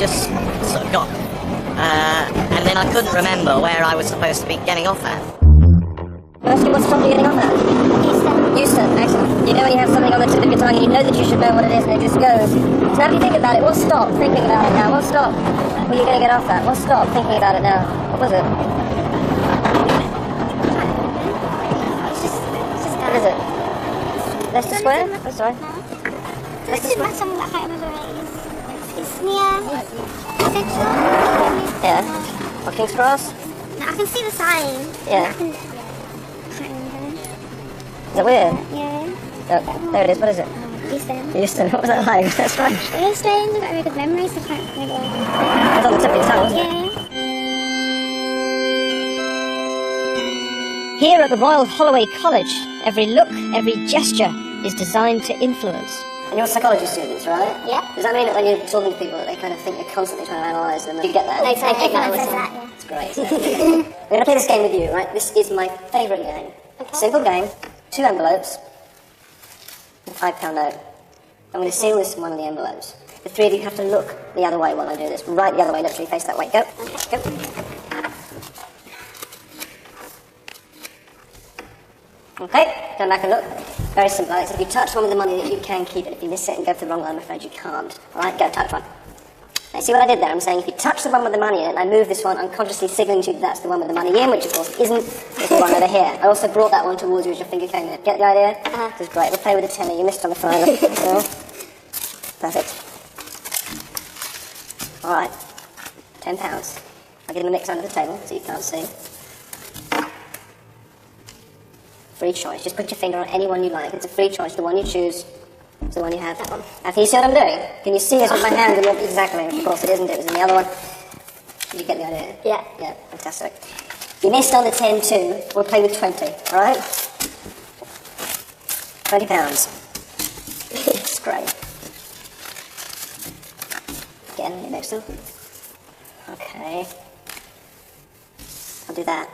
just sort of got... and then I couldn't remember where I was supposed to be getting off at. What's the stop you getting off at? Houston, excellent. You know when you have something on the tip of your tongue and you know that you should know what it is and it just goes. So now if you think about it, what's stop thinking about it now? What's stop? Where are you going to get off at? What's stop thinking about it now? What was it? What is it? Leicester Square? Oh, sorry. Leicester Square? Something that I can't remember where it is. It's near Central. Yeah. Or King's Cross? No, I can see the sign. Yeah. I can't remember. Is it weird? Yeah. Oh, there it is. What is it? Houston. Houston. What was that like? That's right. Really strange. I've got really good memories. I can't remember. It's on the tip of your tongue, wasn't it? Yeah. Here at the Royal Holloway College, every look, every gesture is designed to influence. And you're psychology students, right? Yeah. Does that mean that when you're talking to people that they kind of think you're constantly trying to analyse them? You get that? Everyone says that, yeah. That's great. We're going to play this game with you, right? This is my favourite game. Okay. Simple game, 2 envelopes, and a £5 note. I'm going to seal this in one of the envelopes. The 3 of you have to look the other way while I do this. Right the other way, literally face that way. Go. Go. Okay, turn back and look. Very simple. Alex. If you touch one with the money, you can keep it. If you miss it and go for the wrong one, I'm afraid you can't. Alright, go, touch one. Now, see what I did there? I'm saying if you touch the one with the money in it, and I move this one, unconsciously signalling to you that that's the one with the money in, which of course isn't. It's the one over here. I also brought that one towards you as your finger came in. Get the idea? This is great. We'll play with the tenner. You missed on the fiver. Perfect. Alright. £10. I'll give him a mix under the table so you can't see. Free choice. Just put your finger on any one you like. It's a free choice. The one you choose is the one you have. That one. Now, can you see what I'm doing? Can you see this with my hands? And exactly. Of course it isn't. It was in the other one. Did you get the idea? Yeah. Yeah. Fantastic. You missed on the 10 too. We'll play with 20. All right? £20. It's great. Again, your next one. Okay. I'll do that.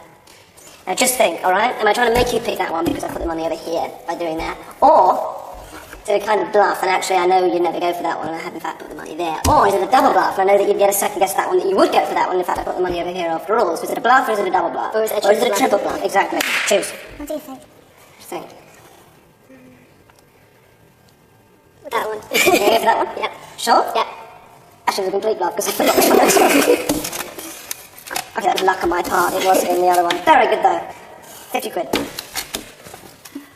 Now just think, alright? Am I trying to make you pick that one because I put the money over here by doing that? Or, is it a kind of bluff and actually I know you'd never go for that one and I have in fact put the money there? Or is it a double bluff and I know that you'd get a second guess that one, that you would go for that one, in fact I put the money over here after all? So is it a bluff or is it a double bluff? Or is it a triple bluff? Exactly. Choose. What do you think? Think. That one. You gonna go for that one? Yeah. Sure? Yeah. Actually, it was a complete bluff because I forgot which one this was. Okay, that was luck on my part. It was in the other one. Very good though. 50 quid.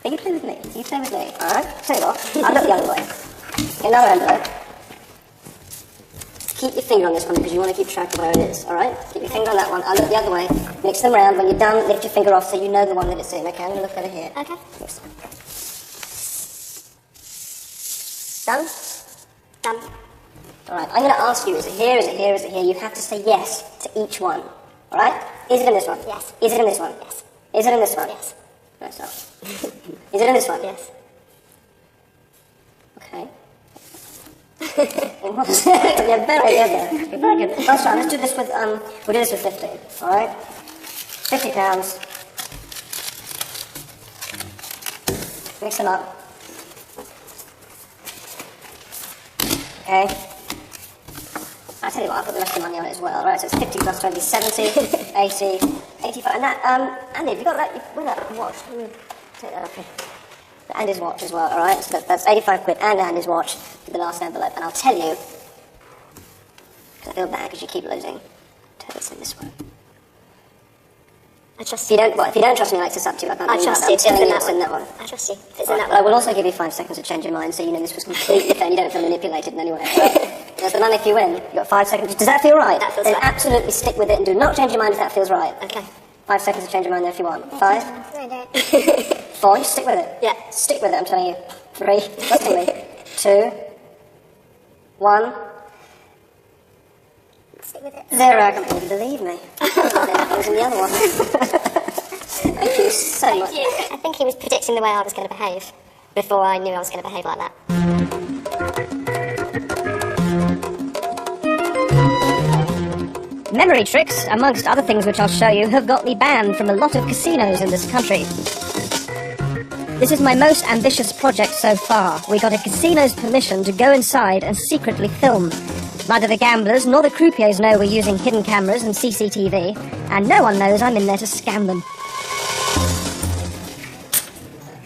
But you play with me. You play with me. Alright? Tell you what, I'll look the other way. Get another envelope. Keep your finger on this one because you want to keep track of where it is. Alright? Keep your finger on that one. I'll look the other way. Mix them round. When you're done, lift your finger off so you know the one that it's in. Okay, I'm going to look over here. Okay. Yes. Done? Done. Alright, I'm going to ask you, is it here, is it here, is it here? You have to say yes to each one. Alright? Is it in this one? Yes. Is it in this one? Yes. Is it in this one? Yes. No, it's not. Is it in this one? Yes. Okay. It was. Yeah, very good there. Very good. That's right, let's do this with, we'll do this with 50. Alright? £50. Mix them up. Okay. I tell you what, I'll put the rest of the money on it as well. Right, so it's 50 plus 20, 70, 80, 85. And that, Andy, have you got that? Where's that watch? Take that up here. And his watch as well, alright? So that's 85 quid and Andy's watch for the last envelope. And I'll tell you, because I feel bad because you keep losing. Tell it's in this one. I trust If you don't trust me, Alex, it's up to you. I trust you. I'm telling you it's in that one. I trust you. If it's in Right, that but I one. will also give you 5 seconds to change your mind so you know this was completely fair and you don't feel manipulated in any way. There's the money if you win. You've got 5 seconds. Does that feel right? That feels Then right. absolutely stick with it and do not change your mind if that feels right. Okay. 5 seconds to change your mind there if you want. 5, No, don't. 4, just stick with it. Yeah. Stick with it, I'm telling you. 3, trust me. 2, 1, Stick with it. 0. I can't believe me. I was in the other one. Thank you so much. I think he was predicting the way I was going to behave before I knew I was going to behave like that. Memory tricks, amongst other things which I'll show you, have got me banned from a lot of casinos in this country. This is my most ambitious project so far. We got a casino's permission to go inside and secretly film. Neither the gamblers nor the croupiers know we're using hidden cameras and CCTV, and no one knows I'm in there to scam them.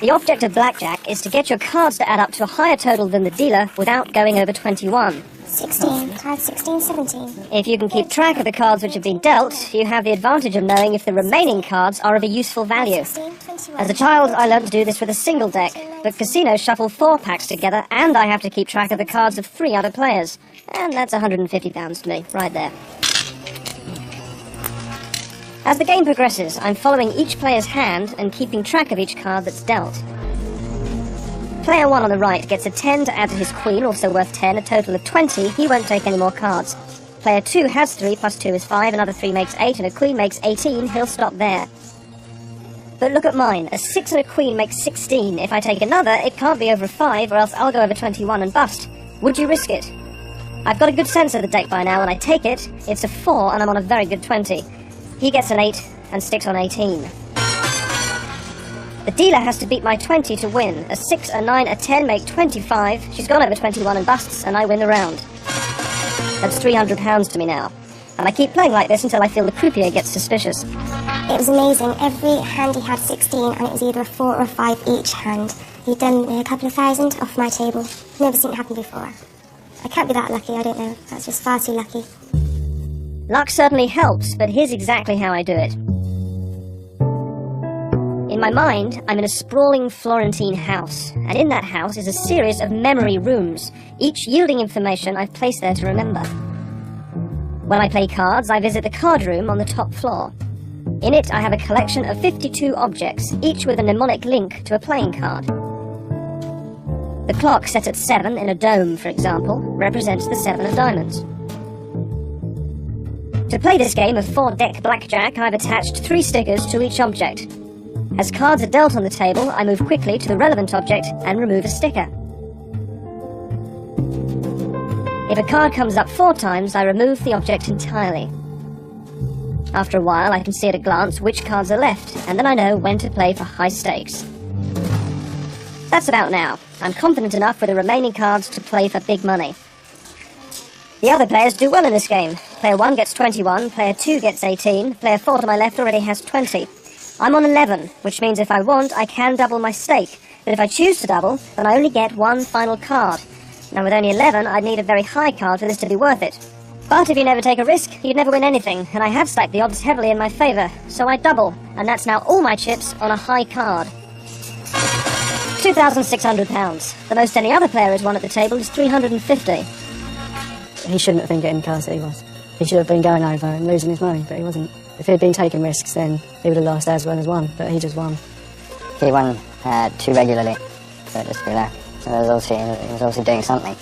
The object of blackjack is to get your cards to add up to a higher total than the dealer without going over 21. 16. I have 16, 17. If you can keep track of the cards which have been dealt, you have the advantage of knowing if the remaining cards are of a useful value. 16, 21. As a child, I learned to do this with a single deck, but casinos shuffle 4 packs together, and I have to keep track of the cards of 3 other players. And that's £150 to me, right there. As the game progresses, I'm following each player's hand and keeping track of each card that's dealt. Player 1 on the right gets a 10 to add to his queen, also worth 10, a total of 20. He won't take any more cards. Player 2 has 3, plus 2 is 5, another 3 makes 8, and a queen makes 18. He'll stop there. But look at mine. A 6 and a queen makes 16. If I take another, it can't be over 5, or else I'll go over 21 and bust. Would you risk it? I've got a good sense of the deck by now. When I take it, it's a 4, and I'm on a very good 20. He gets an 8 and sticks on 18. The dealer has to beat my 20 to win. A 6, a 9, a 10 make 25. She's gone over 21 and busts, and I win the round. That's £300 to me now. And I keep playing like this until I feel the croupier gets suspicious. It was amazing. Every hand he had 16, and it was either a 4 or a 5 each hand. He'd done a couple of thousand off my table. Never seen it happen before. I can't be that lucky, I don't know. That's just far too lucky. Luck certainly helps, but here's exactly how I do it. In my mind, I'm in a sprawling Florentine house, and in that house is a series of memory rooms, each yielding information I've placed there to remember. When I play cards, I visit the card room on the top floor. In it, I have a collection of 52 objects, each with a mnemonic link to a playing card. The clock set at 7 in a dome, for example, represents the 7 of diamonds. To play this game of 4-deck blackjack, I've attached 3 stickers to each object. As cards are dealt on the table, I move quickly to the relevant object and remove a sticker. If a card comes up 4 times, I remove the object entirely. After a while, I can see at a glance which cards are left, and then I know when to play for high stakes. That's about now. I'm confident enough with the remaining cards to play for big money. The other players do well in this game. Player 1 gets 21, player 2 gets 18, player 4 to my left already has 20. I'm on 11, which means if I want, I can double my stake. But if I choose to double, then I only get 1 final card. Now with only 11, I'd need a very high card for this to be worth it. But if you never take a risk, you'd never win anything, and I have stacked the odds heavily in my favour, so I double, and that's now all my chips on a high card. £2,600. The most any other player has won at the table is £350. He shouldn't have been getting cards that he was. He should have been going over and losing his money, but he wasn't. If he had been taking risks, then he would have lost as well as won, but he just won. He won too regularly, so just be there. So he was obviously doing something,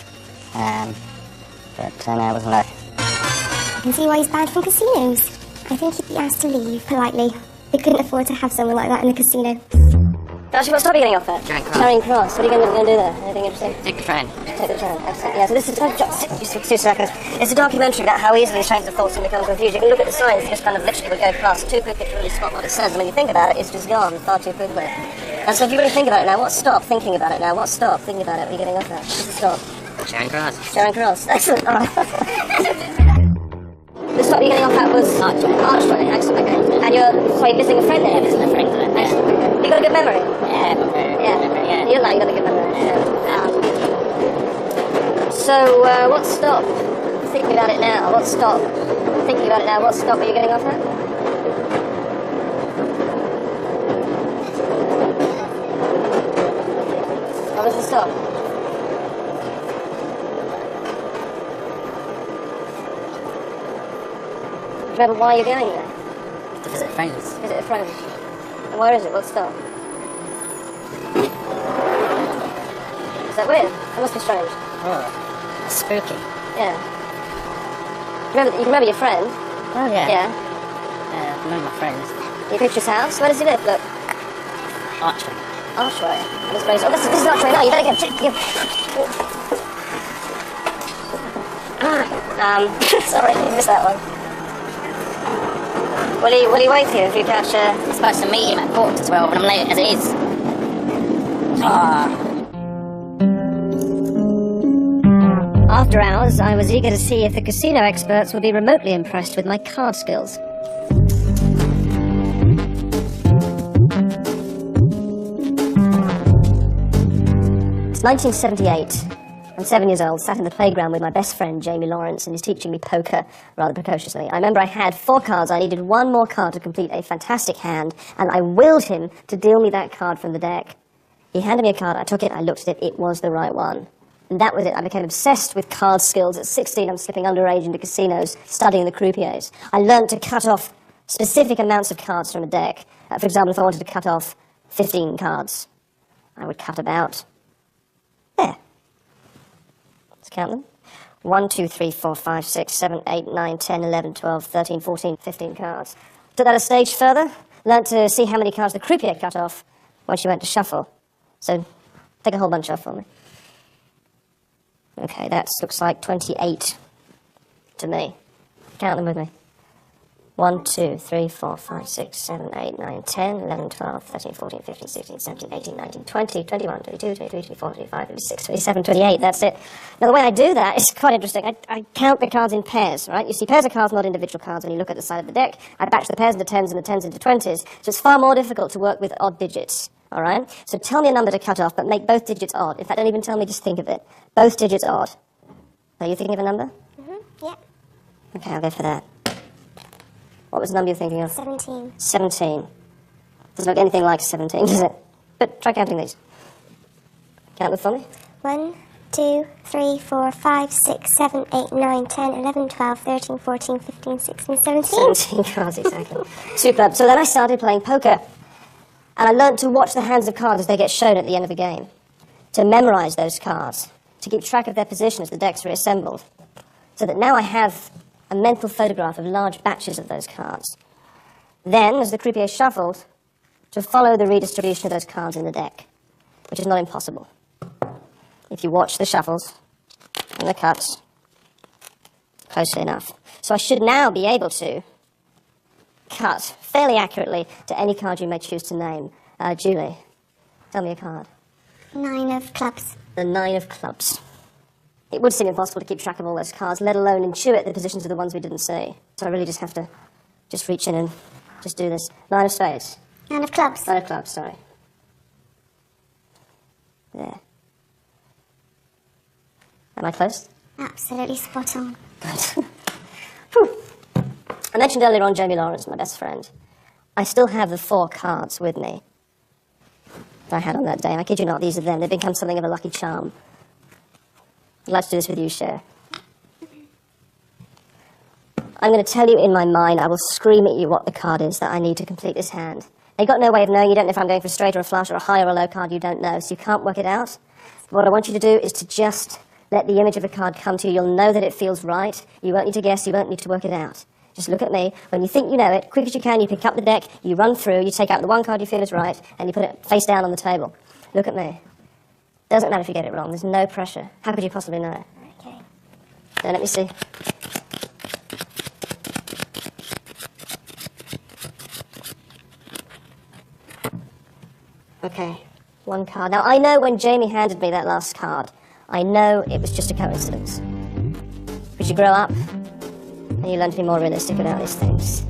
but no, it wasn't luck. I can see why he's banned from casinos. I think he'd be asked to leave politely. They couldn't afford to have someone like that in the casino. Actually, what's stop you getting off there? Charing Cross. What are you going to do there? Anything interesting? Take the train. Take the train. Excellent. Yeah, so this is just 2 seconds. It's a documentary about how easily trains of thoughts can become confused. You can look at the signs, just kind of literally would go past too quickly to really spot what it says. And when you think about it, it's just gone far too quickly. And so if you really think about it now, what's stop thinking about it now? What's stop thinking about it when you're getting off there? What's the stop? Charing Cross. Charing Cross. Excellent. All right. The stop you're getting off at was Archway. Excellent. Okay. And you're missing a friend there. Missing a friend there. Excellent. You got a good memory. Yeah. You got a good memory. So what's stop? Thinking about it now. What's stop? Thinking about it now. What stop are you getting off at? What was the stop? Do you remember why you're going there? To visit friends. Visit a friend. And where is it? What stop? Is that weird? That must be strange. Oh, spooky. Yeah. You remember your friend? Oh, yeah. Yeah. Yeah, I remember my friends. Your picture's house? Where does he live? Look. Archway. Archway. That's very... Oh, this is Archway now. You better get... Sorry, you missed that one. Will he wait here if you catch... I'm supposed to meet him at 12:15, but I'm late as it is. After hours, I was eager to see if the casino experts would be remotely impressed with my card skills. It's 1978. I'm 7 years old, sat in the playground with my best friend, Jamie Lawrence, and he's teaching me poker rather precociously. I remember I had 4 cards. I needed one more card to complete a fantastic hand, and I willed him to deal me that card from the deck. He handed me a card, I took it, I looked at it, it was the right one. And that was it. I became obsessed with card skills. At 16, I'm slipping underage into casinos, studying the croupiers. I learned to cut off specific amounts of cards from a deck. For example, if I wanted to cut off 15 cards, I would cut about there. Let's count them. 1, 2, 3, 4, 5, 6, 7, 8, 9, 10, 11, 12, 13, 14, 15 cards. Took that a stage further, learned to see how many cards the croupier cut off when she went to shuffle. So, take a whole bunch off for me. Okay, that looks like 28 to me. Count them with me. 1, 2, 3, 4, 5, 6, 7, 8, 9, 10, 11, 12, 13, 14, 15, 16, 17, 18, 19, 20, 21, 22, 23, 24, 25, 26, 27, 28, that's it. Now the way I do that is quite interesting. I count the cards in pairs, right? You see pairs of cards, not individual cards, when you look at the side of the deck. I batch the pairs into 10s and the 10s into 20s, so it's far more difficult to work with odd digits, all right? So tell me a number to cut off, but make both digits odd. In fact, don't even tell me, just think of it. Both digits odd. Are you thinking of a number? Mm-hmm, yeah. Okay, I'll go for that. What was the number you're thinking of? 17. 17. Doesn't look anything like 17, does it? But try counting these. Count them for me. 1, 2, 3, 4, 5, 6, 7, 8, 9, 10, 11, 12, 13, 14, 15, 16, 17. 17 cards, exactly. Superb. So then I started playing poker. And I learned to watch the hands of cards as they get shown at the end of the game. To memorize those cards. To keep track of their position as the deck's reassembled. So that now I have a mental photograph of large batches of those cards. Then, as the croupier shuffled, to follow the redistribution of those cards in the deck, which is not impossible. If you watch the shuffles and the cuts closely enough. So I should now be able to cut fairly accurately to any card you may choose to name. Julie, tell me a card. 9 of clubs. The 9 of clubs. It would seem impossible to keep track of all those cards, let alone intuit the positions of the ones we didn't see. So I really just have to just reach in and just do this. 9 of spades. 9 of clubs. 9 of clubs, sorry. There. Am I close? Absolutely spot on. Good. Whew. I mentioned earlier on Jamie Lawrence, my best friend. I still have the 4 cards with me that I had on that day. I kid you not, these are them. They've become something of a lucky charm. I'd like to do this with you, Cher. I'm going to tell you in my mind, I will scream at you what the card is that I need to complete this hand. Now, you've got no way of knowing. You don't know if I'm going for a straight or a flush or a high or a low card. You don't know, so you can't work it out. What I want you to do is to just let the image of a card come to you. You'll know that it feels right. You won't need to guess. You won't need to work it out. Just look at me. When you think you know it, quick as you can, you pick up the deck, you run through, you take out the one card you feel is right, and you put it face down on the table. Look at me. Doesn't matter if you get it wrong. There's no pressure. How could you possibly know? Okay. Now, let me see. Okay, one card. Now, I know when Jamie handed me that last card, I know it was just a coincidence. Because you grow up, and you learn to be more realistic about these things.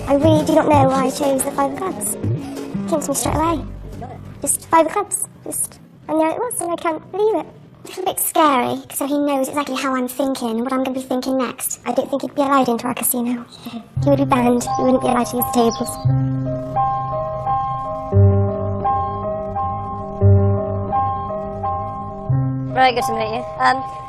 I really do not know why I chose the 5 of clubs. It came to me straight away. Just 5 of clubs. And there it was, and I can't believe it. It's a bit scary, because so he knows exactly how I'm thinking and what I'm going to be thinking next. I don't think he'd be allowed into our casino. He would be banned. He wouldn't be allowed to use the tables. Very good to meet you.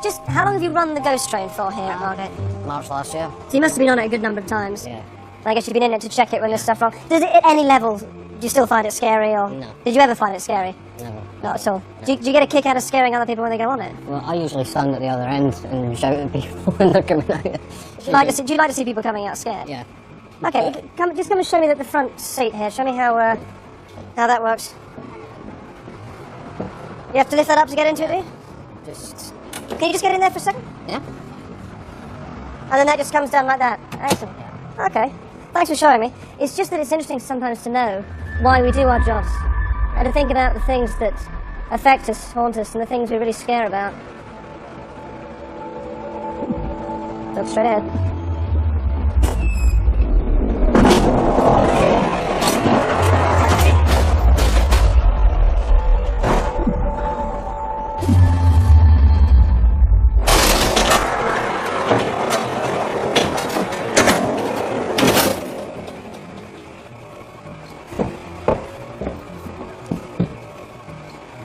Just how long have you run the ghost train for here at Margate? March last year. So you must have been on it a good number of times. Yeah. I guess you've been in it to check it when there's stuff wrong. Does it, at any level, do you still find it scary, or No. did you ever find it scary? Never. Not at all. Do you get a kick out of scaring other people when they go on it? Well, I usually stand at the other end and shout at people when they're coming out. Do you like to see people coming out scared? Yeah. Okay, just come and show me the front seat here. Show me how that works. You have to lift that up to get into it, do you? Just. Can you just get in there for a second? Yeah. And then that just comes down like that. Excellent. Okay. Thanks for showing me. It's just that it's interesting sometimes to know why we do our jobs, and to think about the things that affect us, haunt us, and the things we really scare about. Look straight ahead.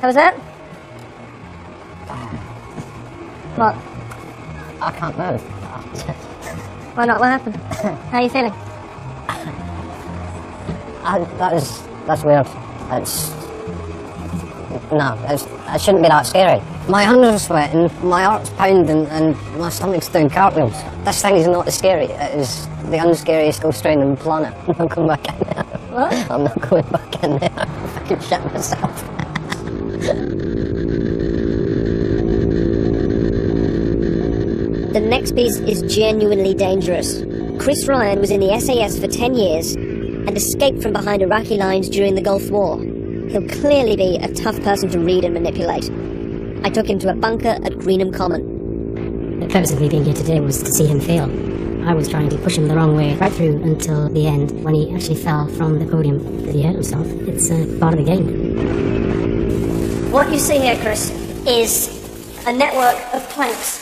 How was that? What? I can't move. Why not? What happened? How are you feeling? That's weird. That shouldn't be that scary. My hands are sweating, my heart's pounding, and my stomach's doing cartwheels. This thing is not as scary. It is the unscariest ghost train on the planet. I'm not going back in there. What? I'm not going back in there. I can shit myself. The next piece is genuinely dangerous. Chris Ryan was in the SAS for 10 years and escaped from behind Iraqi lines during the Gulf War. He'll clearly be a tough person to read and manipulate. I took him to a bunker at Greenham Common. The purpose of me being here today was to see him fail. I was trying to push him the wrong way right through until the end, when he actually fell from the podium. That he hurt himself. It's part of the game. What you see here, Chris, is a network of planks.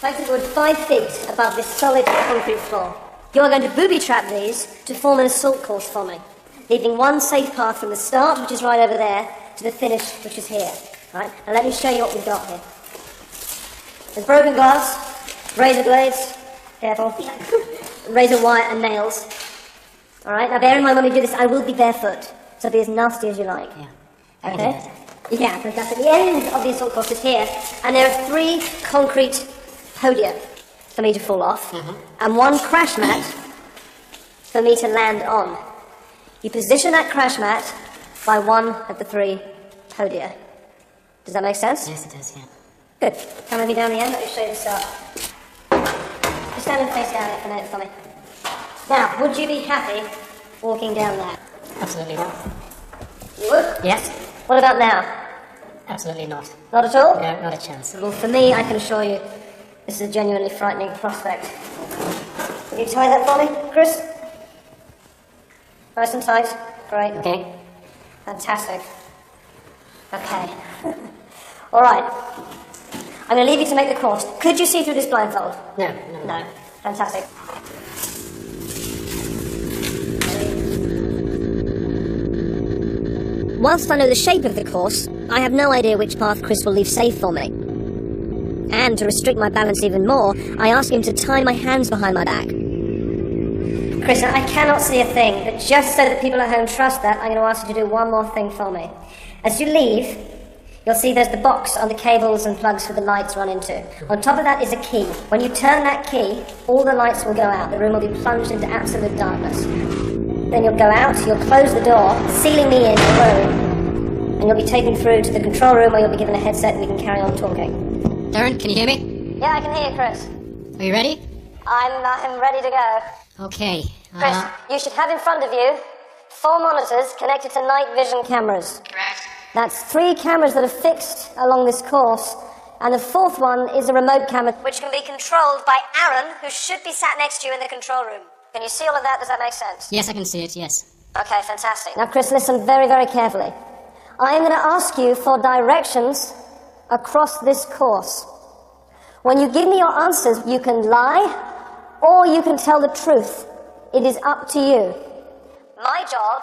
Planks that would 5 feet above this solid concrete floor. You are going to booby-trap these to form an assault course for me, leaving one safe path from the start, which is right over there, to the finish, which is here. Right? Now let me show you what we've got here. There's broken glass, razor blades, careful, razor wire and nails. Alright, now bear in mind when we do this, I will be barefoot, so be as nasty as you like. Yeah. Okay? Yeah, because that's at the end of the assault course is here, and there are 3 concrete podia for me to fall off, and 1 crash mat for me to land on. You position that crash mat by 1 of the 3 podia. Does that make sense? Yes, it does, yeah. Good. Come with me down the end, let me show you the start. Just stand and face down it for a minute for me. Now, would you be happy walking down there? Absolutely not. You would? Yes? What about now? Absolutely not. Not at all? No, not a chance. Well, for me, I can assure you, this is a genuinely frightening prospect. Can you tie that for me, Chris? Nice and tight. Great. Okay. Fantastic. Okay. All right. I'm going to leave you to make the course. Could you see through this blindfold? No. No. Fantastic. Whilst I know the shape of the course, I have no idea which path Chris will leave safe for me. And to restrict my balance even more, I ask him to tie my hands behind my back. Chris, I cannot see a thing, but just so that people at home trust that, I'm going to ask you to do one more thing for me. As you leave, you'll see there's the box on the cables and plugs for the lights run into. On top of that is a key. When you turn that key, all the lights will go out. The room will be plunged into absolute darkness. Then you'll go out, you'll close the door, sealing me in the room, and you'll be taken through to the control room where you'll be given a headset and we can carry on talking. Derren, can you hear me? Yeah, I can hear you, Chris. Are you ready? I'm ready to go. Okay. Chris, you should have in front of you 4 monitors connected to night vision cameras. Correct. That's 3 cameras that are fixed along this course, and the 4th one is a remote camera which can be controlled by Aaron, who should be sat next to you in the control room. Can you see all of that? Does that make sense? Yes, I can see it, yes. Okay, fantastic. Now, Chris, listen very, very carefully. I am going to ask you for directions across this course. When you give me your answers, you can lie or you can tell the truth. It is up to you. My job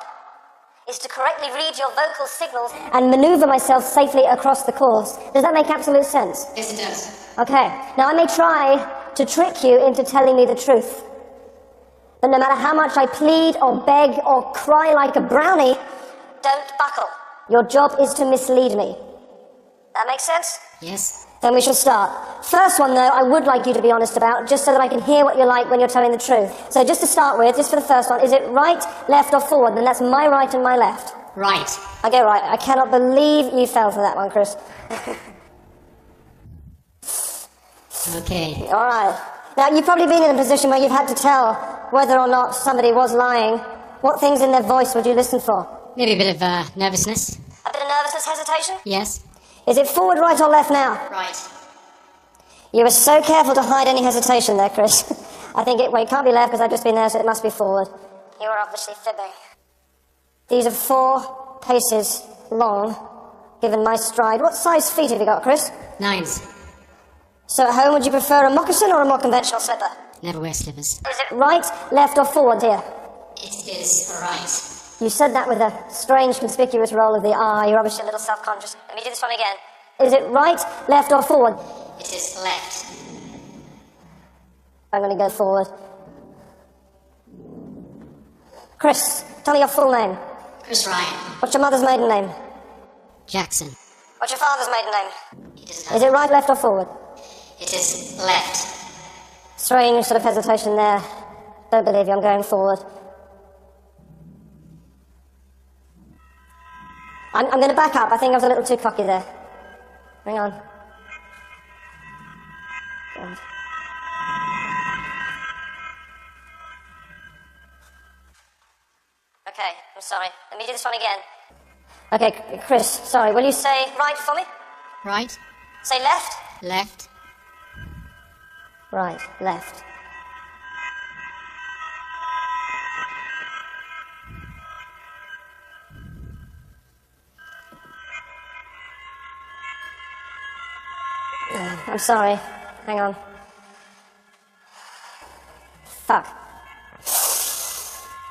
is to correctly read your vocal signals and maneuver myself safely across the course. Does that make absolute sense? Yes, it does. Okay. Now, I may try to trick you into telling me the truth. But no matter how much I plead or beg or cry like a brownie, don't buckle. Your job is to mislead me. That makes sense? Yes. Then we shall start. First one, though, I would like you to be honest about, just so that I can hear what you're like when you're telling the truth. So just to start with, just for the first one, is it right, left, or forward? Then that's my right and my left. Right. I go right. I cannot believe you fell for that one, Chris. Okay. All right. Now, you've probably been in a position where you've had to tell whether or not somebody was lying. What things in their voice would you listen for? Maybe a bit of nervousness. A bit of nervousness, hesitation? Yes. Is it forward, right, or left now? Right. You were so careful to hide any hesitation there, Chris. I think it can't be left because I've just been there, so it must be forward. You were obviously fibbing. These are 4 paces long, given my stride. What size feet have you got, Chris? 9s. So at home, would you prefer a moccasin or a more conventional slipper? Never wear slippers. Is it right, left, or forward here? It is right. You said that with a strange, conspicuous roll of the R. You're obviously a little self-conscious. Let me do this one again. Is it right, left, or forward? It is left. I'm going to go forward. Chris, tell me your full name. Chris Ryan. What's your mother's maiden name? Jackson. What's your father's maiden name? It is Is it right, left, or forward? It is left. Strange sort of hesitation there. Don't believe you, I'm going forward. I'm going to back up. I think I was a little too cocky there. Hang on. God. Okay, I'm sorry. Let me do this one again. Okay, Chris, sorry. Will you say right for me? Right. Say left? Left. Right, left. I'm sorry. Hang on. Fuck.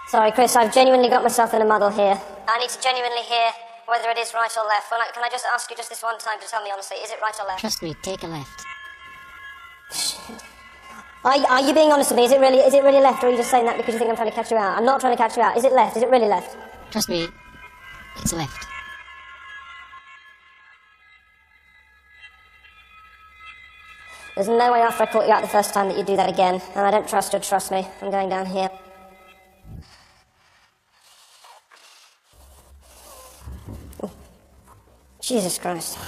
Sorry, Chris, I've genuinely got myself in a muddle here. I need to genuinely hear whether it is right or left. Can I just ask you just this one time to tell me honestly, is it right or left? Trust me, take a left. Are you being honest with me? Is it really left, or are you just saying that because you think I'm trying to catch you out? I'm not trying to catch you out. Is it left? Is it really left? Trust me, it's left. There's no way after I caught you out the first time that you'd do that again, and I don't trust you, trust me. I'm going down here. Oh. Jesus Christ.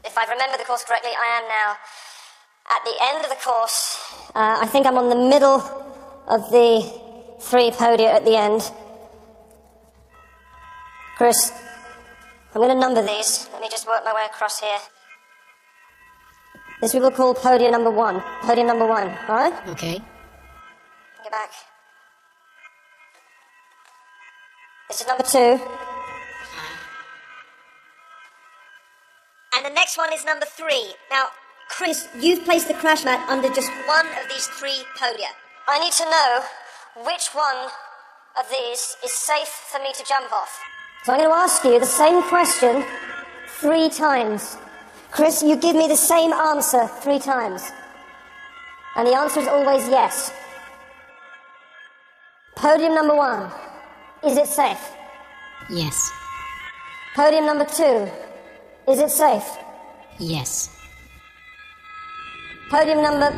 If I remember the course correctly, I am now at the end of the course. I think I'm on the middle of the 3 podia at the end. Chris, I'm going to number these. Let me just work my way across here. This we will call podium number 1. Podium number 1, alright? Okay. Get back. This is number 2. And the next one is number 3. Now, Chris, you've placed the crash mat under just one of these 3 podia. I need to know which one of these is safe for me to jump off. So I'm going to ask you the same question 3 times. Chris, you give me the same answer 3 times. And the answer is always yes. Podium number 1. Is it safe? Yes. Podium number 2. Is it safe? Yes. Podium number...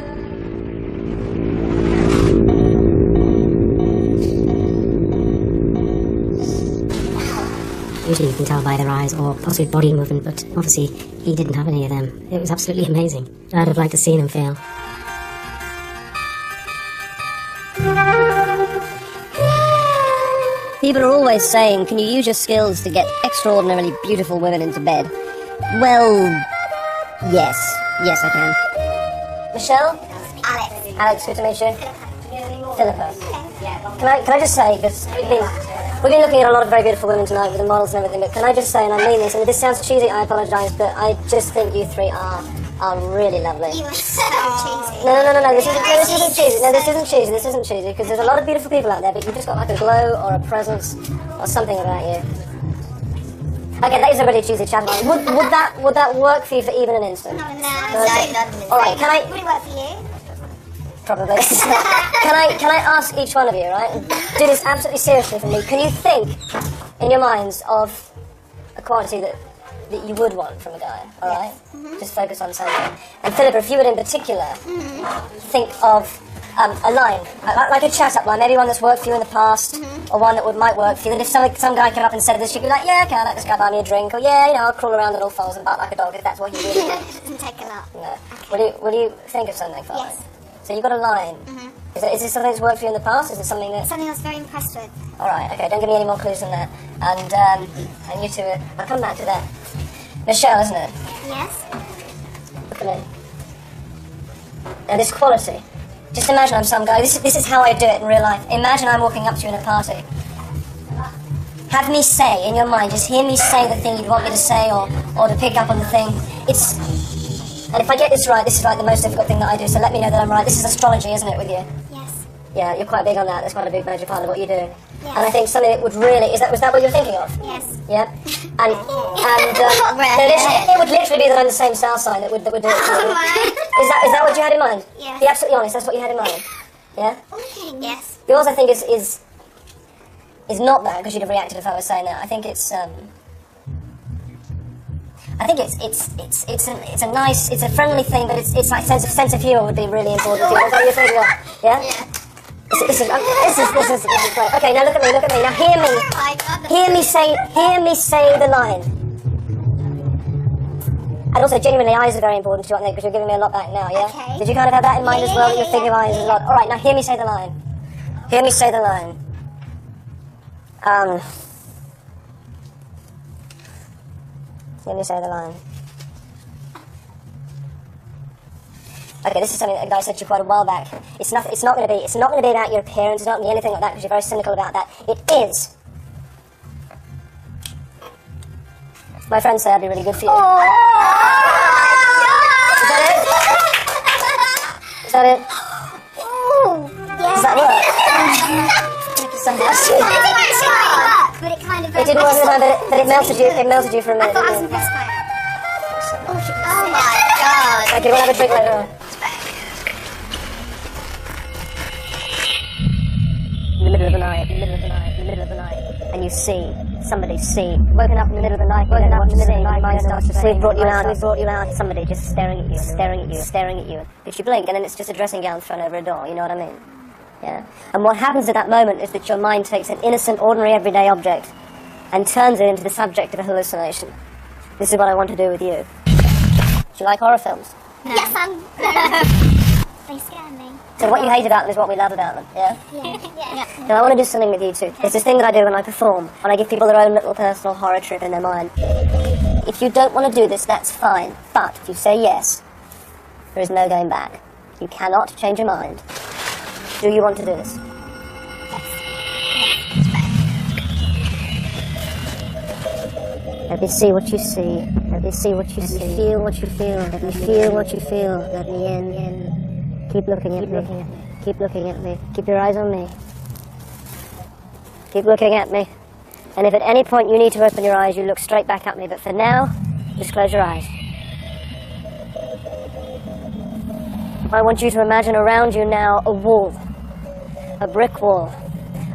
Usually you can tell by their eyes or possibly body movement, but obviously he didn't have any of them. It was absolutely amazing. I'd have liked to see him fail. People are always saying, can you use your skills to get extraordinarily beautiful women into bed? Well, yes. Yes, I can. Michelle? Alex. Alex, good to meet you. Philippa. Can I just say, because we've been looking at a lot of very beautiful women tonight with the models and everything, but can I just say, and I mean this, and if this sounds cheesy, I apologise, but I just think you 3 are really lovely. You were so cheesy. No, this isn't cheesy. No, this isn't cheesy, because there's a lot of beautiful people out there, but you've just got like a glow or a presence or something about you. Okay, that is a really cheesy chat. Would that work for you for even an instant? No, All right, can I... Would it work for you? Probably. Can I ask each one of you, right? Do this absolutely seriously for me. Can you think in your minds of a quality that you would want from a guy, all right? Just focus on something. And Philippa, if you would in particular think of a line, like a chat-up line, maybe one that's worked for you in the past, or one that might work for you. And if some guy came up and said this, you'd be like, yeah, okay, I'll let this guy buy me a drink, or yeah, I'll crawl around on all fours and bark like a dog if that's what you really want. It doesn't take a lot. No. Okay. Will you think of something for me? So you've got a line. Is this something that's worked for you in the past? Is it something that... Something I was very impressed with. All right, okay, don't give me any more clues than that. And you two, I'll come back to that. Michelle, isn't it? Yes? Look at me. Now, this quality. Just imagine I'm some guy. This is how I do it in real life. Imagine I'm walking up to you in a party. Have me say, in your mind, just hear me say the thing you'd want me to say or to pick up on the thing. And if I get this right, this is like the most difficult thing that I do, so let me know that I'm right. This is astrology, isn't it, with you? Yes. Yeah, you're quite big on that. That's quite a big major part of what you do. Yes. And I think something that would really... Was that what you're thinking of? Yes. Yeah? And it would literally be that I'm the same style sign that would do it. Is that what you had in mind? Yes. Be absolutely honest, that's what you had in mind? Yeah? Yes. Yours, I think, is not that, because you'd have reacted if I was saying that. I think it's a nice, it's a friendly thing, but it's like sense of humour would be really important to you. That's what you're thinking of, yeah? This is great. Okay, now look at me. Now hear me say the line. And also, genuinely, eyes are very important to you, aren't they? Because you're giving me a lot back now, yeah? Okay. Did you kind of have that in mind as well? That you're thinking of eyes a lot. All right, now hear me say the line. Hear me say the line. Let me say the line. Okay, this is something that a guy said to you quite a while back. It's not going to be about your appearance. It's not going to be anything like that because you're very cynical about that. It is. My friends say I'd be really good for you. Oh. Is that it? Oh, yeah. Does that work? Something else. It didn't actually work, but it kind of... It didn't work at the time, but it melted you. It melted you for a minute. I thought I was impressed by it. Oh my god. Okay, we'll have a drink later on. In the middle of the night, and you see, somebody woken up in the middle of the night, your mind starts to say, we've brought you out, somebody just staring at you. If you blink, and then it's just a dressing gown thrown over a door, you know what I mean? Yeah. And what happens at that moment is that your mind takes an innocent, ordinary, everyday object and turns it into the subject of a hallucination. This is what I want to do with you. Do you like horror films? No. Yes, they scare me. So what you hate about them is what we love about them, yeah? Yeah. Now I want to do something with you too. It's this thing that I do when I perform, when I give people their own little personal horror trip in their mind. If you don't want to do this, that's fine. But if you say yes, there is no going back. You cannot change your mind. Do you want to do this? Let me see what you see. Let me see what you see. Let me feel what you feel. Let me feel what you feel. Let me in. Keep looking at me. Keep looking at me. Keep your eyes on me. Keep looking at me. And if at any point you need to open your eyes, you look straight back at me. But for now, just close your eyes. I want you to imagine around you now a wall. A brick wall.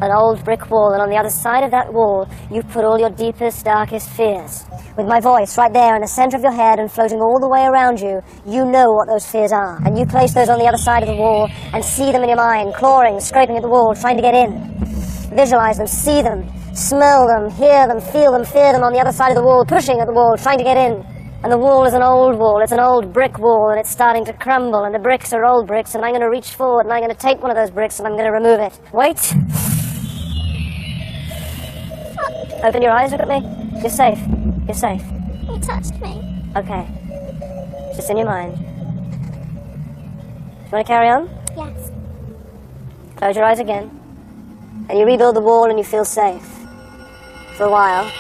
An old brick wall, and on the other side of that wall, you've put all your deepest, darkest fears. With my voice right there in the center of your head and floating all the way around you, you know what those fears are. And you place those on the other side of the wall and see them in your mind, clawing, scraping at the wall, trying to get in. Visualize them, see them, smell them, hear them, feel them, fear them on the other side of the wall, pushing at the wall, trying to get in. And the wall is an old wall, it's an old brick wall, and it's starting to crumble, and the bricks are old bricks, and I'm going to reach forward, and I'm going to take one of those bricks, and I'm going to remove it. Wait. Open your eyes, look at me. You're safe. You're safe. He touched me. Okay. It's just in your mind. Do you want to carry on? Yes. Close your eyes again. And you rebuild the wall and you feel safe. For a while.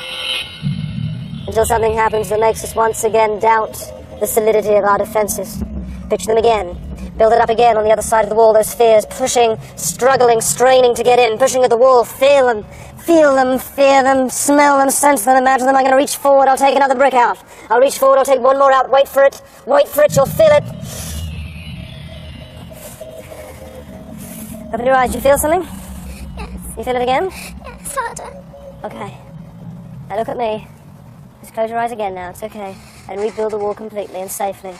Until something happens that makes us once again doubt the solidity of our defenses. Picture them again. Build it up again on the other side of the wall, those fears, pushing, struggling, straining to get in, pushing at the wall, feel them, fear them, smell them, sense them, imagine them. I'm going to reach forward, I'll take another brick out. I'll reach forward, I'll take one more out, wait for it, you'll feel it. Open your eyes, you feel something? Yes. You feel it again? Yes, harder. Okay. Now look at me. Just close your eyes again now, it's okay. And rebuild the wall completely and safely.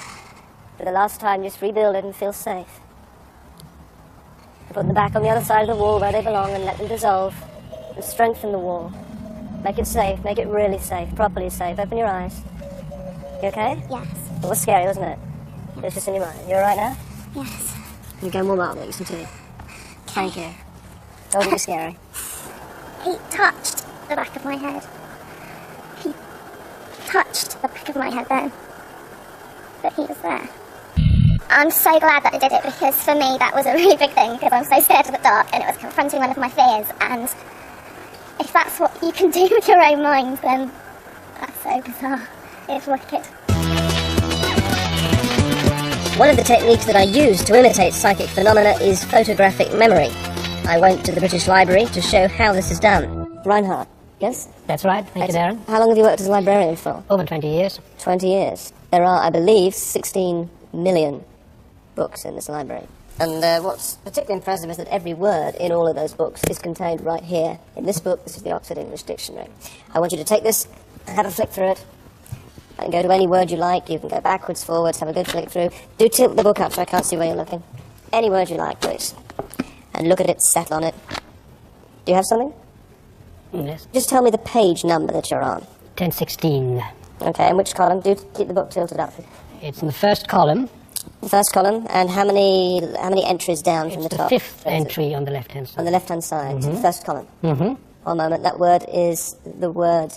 For the last time, just rebuild it and feel safe. Put them back on the other side of the wall where they belong and let them dissolve. And strengthen the wall. Make it safe, make it really safe, properly safe. Open your eyes. You okay? Yes. It was scary, wasn't it? It's just in your mind. You alright now? Yes. You go and warm up, make some tea. Thank you. Told you it was scary. He touched the back of my head. He touched the back of my head then. But he was there. I'm so glad that I did it, because for me that was a really big thing, because I'm so scared of the dark and it was confronting one of my fears, and if that's what you can do with your own mind, then that's so bizarre. It's wicked. One of the techniques that I use to imitate psychic phenomena is photographic memory. I went to the British Library to show how this is done. Reinhard, yes? That's right. Thank you, Derren. How long have you worked as a librarian for? Over 20 years. 20 years. There are, I believe, 16 million books in this library. And what's particularly impressive is that every word in all of those books is contained right here. In this book, this is the Oxford English Dictionary. I want you to take this, have a flick through it, and go to any word you like. You can go backwards, forwards, have a good flick through. Do tilt the book up so I can't see where you're looking. Any word you like, please. And look at it, settle on it. Do you have something? Yes. Just tell me the page number that you're on. 1016. Okay, and which column? Do keep the book tilted up. It's in the first column. The first column, and how many entries down from the top? The fifth entry on the left-hand side. On the left-hand side, Mm-hmm. first column. Mm-hmm. One moment, that word is the word...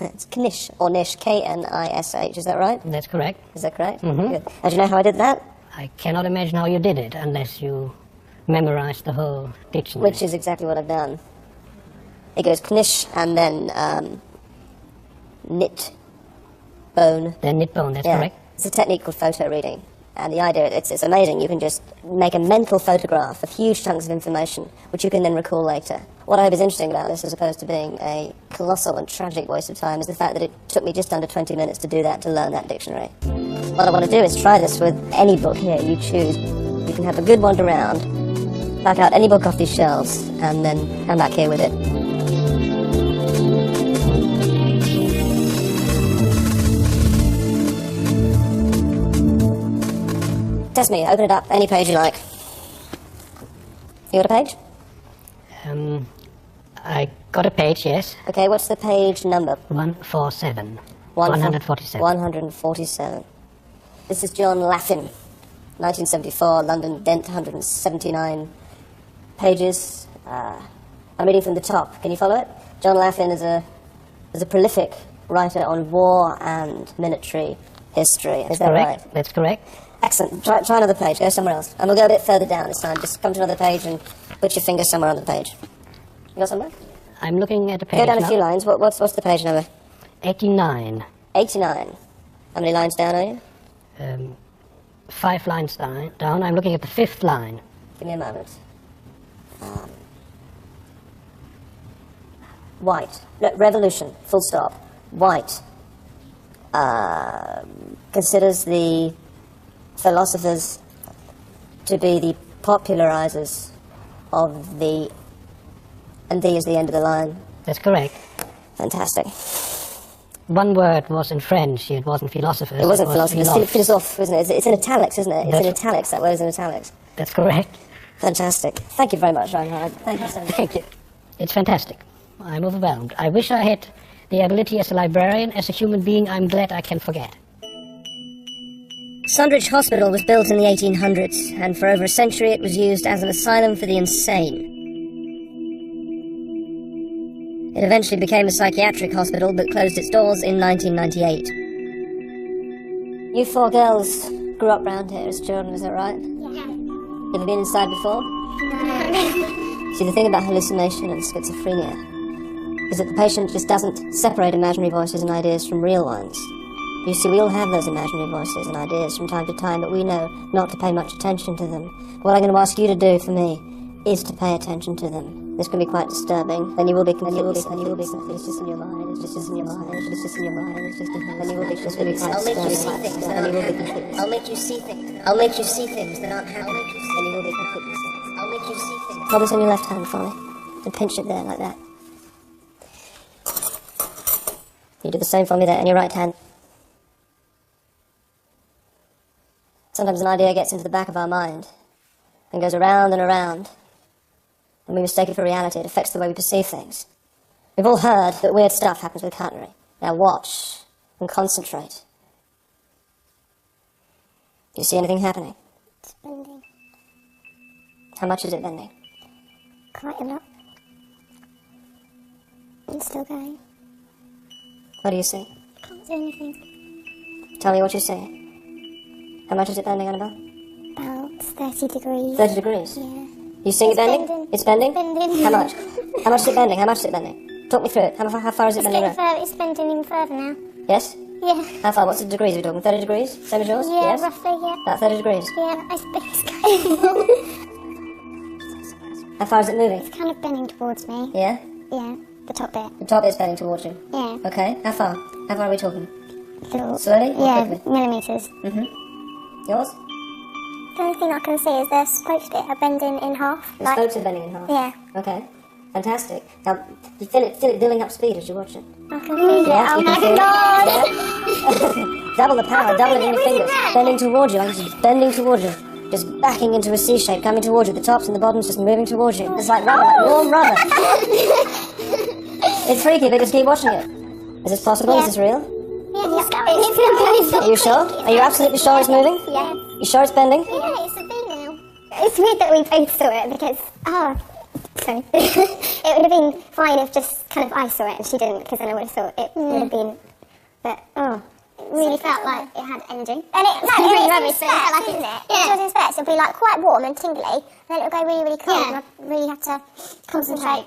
It's Knish, or Nish, K-N-I-S-H, is that right? That's correct. Is that correct? Mhm. Good. Now, do you know how I did that? I cannot imagine how you did it unless you memorized the whole dictionary. Which is exactly what I've done. It goes Knish, and then knit, bone. The knit bone, that's Yeah. correct. It's a technique called photo reading. And the idea, it's amazing. You can just make a mental photograph of huge chunks of information, which you can then recall later. What I hope is interesting about this, as opposed to being a colossal and tragic waste of time, is the fact that it took me just under 20 minutes to do that, to learn that dictionary. What I want to do is try this with any book here you choose. You can have a good wander around, back out any book off these shelves, and then come back here with it. Test me, open it up, any page you like. You got a page? I got a page, yes. Okay, what's the page number? 147. 147. 147. 147. This is John Laffin, 1974, London, Dent, 179 pages. I'm reading from the top. Can you follow it? John Laffin is a prolific writer on war and military history. Is that Correct. right? That's correct. Excellent. Try another page. Go somewhere else. And we'll go a bit further down this time. Just come to another page and put your finger somewhere on the page. You got somewhere? I'm looking at a page Go down now. a few lines. What's the page number? 89. 89. How many lines down are you? 5 lines down. I'm looking at the 5th line. Give me a moment. White. Revolution. Full stop. White. Considers the philosophers to be the popularizers of the... And the is the end of the line. That's correct. Fantastic. One word was in French. It wasn't philosophers. It wasn't was philosophers. It's philosophe, isn't it? It's in italics, isn't it? It's in italics. That word is in italics. That's correct. Fantastic. Thank you very much, Reinhard. Thank you so much. Thank you. It's fantastic. I'm overwhelmed. I wish I had the ability as a librarian. As a human being, I'm glad I can forget. Sundridge Hospital was built in the 1800s, and for over a century it was used as an asylum for the insane. It eventually became a psychiatric hospital, but closed its doors in 1998. You 4 girls grew up round here as children, is that right? Yeah. Ever been inside before? See, the thing about hallucination and schizophrenia is that the patient just doesn't separate imaginary voices and ideas from real ones. You see, we all have those imaginary voices and ideas from time to time, but we know not to pay much attention to them. What I'm going to ask you to do for me is to pay attention to them. This can be quite disturbing. Then you will be completely, it's just in your mind, it's just in your mind, it's just in your mind, it's just in your mind. Then you will be completely quite disturbing. Then you will be completely... I'll make you see things. I'll make you see things that aren't happening. Then you will be completely... I'll make you see things. Hold this on your left hand for me. And pinch it there, like that. You do the same for me there, in your right hand. Sometimes an idea gets into the back of our mind and goes around and around, and we mistake it for reality. It affects the way we perceive things. We've all heard that weird stuff happens with cutlery. Now watch and concentrate. Do you see anything happening? It's bending. How much is it bending? Quite a lot. It's still going. What do you see? Can't see anything. Tell me what you see. How much is it bending, Annabelle? About 30 degrees. 30 degrees? Yeah. You seeing it bending? bending. It's bending? It's bending. How much? How much is it bending? How much is it bending? Talk me through it. How far is it bending around? It's bending even further now. Yes? Yeah. How far? What's the degrees we're talking? 30 degrees? Same as yours? Yeah, Yes? roughly, yeah. About 30 degrees? Yeah, I think it's going. How far is it moving? It's kind of bending towards me. Yeah? Yeah, the top bit. The top is bending towards you. Yeah. Okay. How far? How far are we talking? Little, Slowly or yeah, quickly? millimetres. Yours? The only thing I can see is the spokes bit are bending in half. The spokes are bending in half? Yeah. Okay. Fantastic. Now, you feel it building up speed as you watch it. I can feel it. Yeah, Oh you my can feel it. god! Yeah. Double the power, double it in your fingers. Bending towards you, like it's just bending towards you. Just backing into a C shape, coming towards you. The tops and the bottoms just moving towards you. It's like rubber, like warm rubber. It's freaky, but just keep watching it. Is this possible? Yeah. Is this real? Yeah, it's going. Are you sure? Are you absolutely sure it's moving? Yeah. You sure it's bending? Yeah, it's a thing now. It's weird that we both saw it because, sorry. It would have been fine if just kind of I saw it and she didn't, because then I would have thought it would have been, but, it really felt like it had energy. And it really rubbish, but it felt like, isn't it? Yeah. It was in spurts. It'll be like quite warm and tingly, and then it'll go really, really cold, and I really have to concentrate.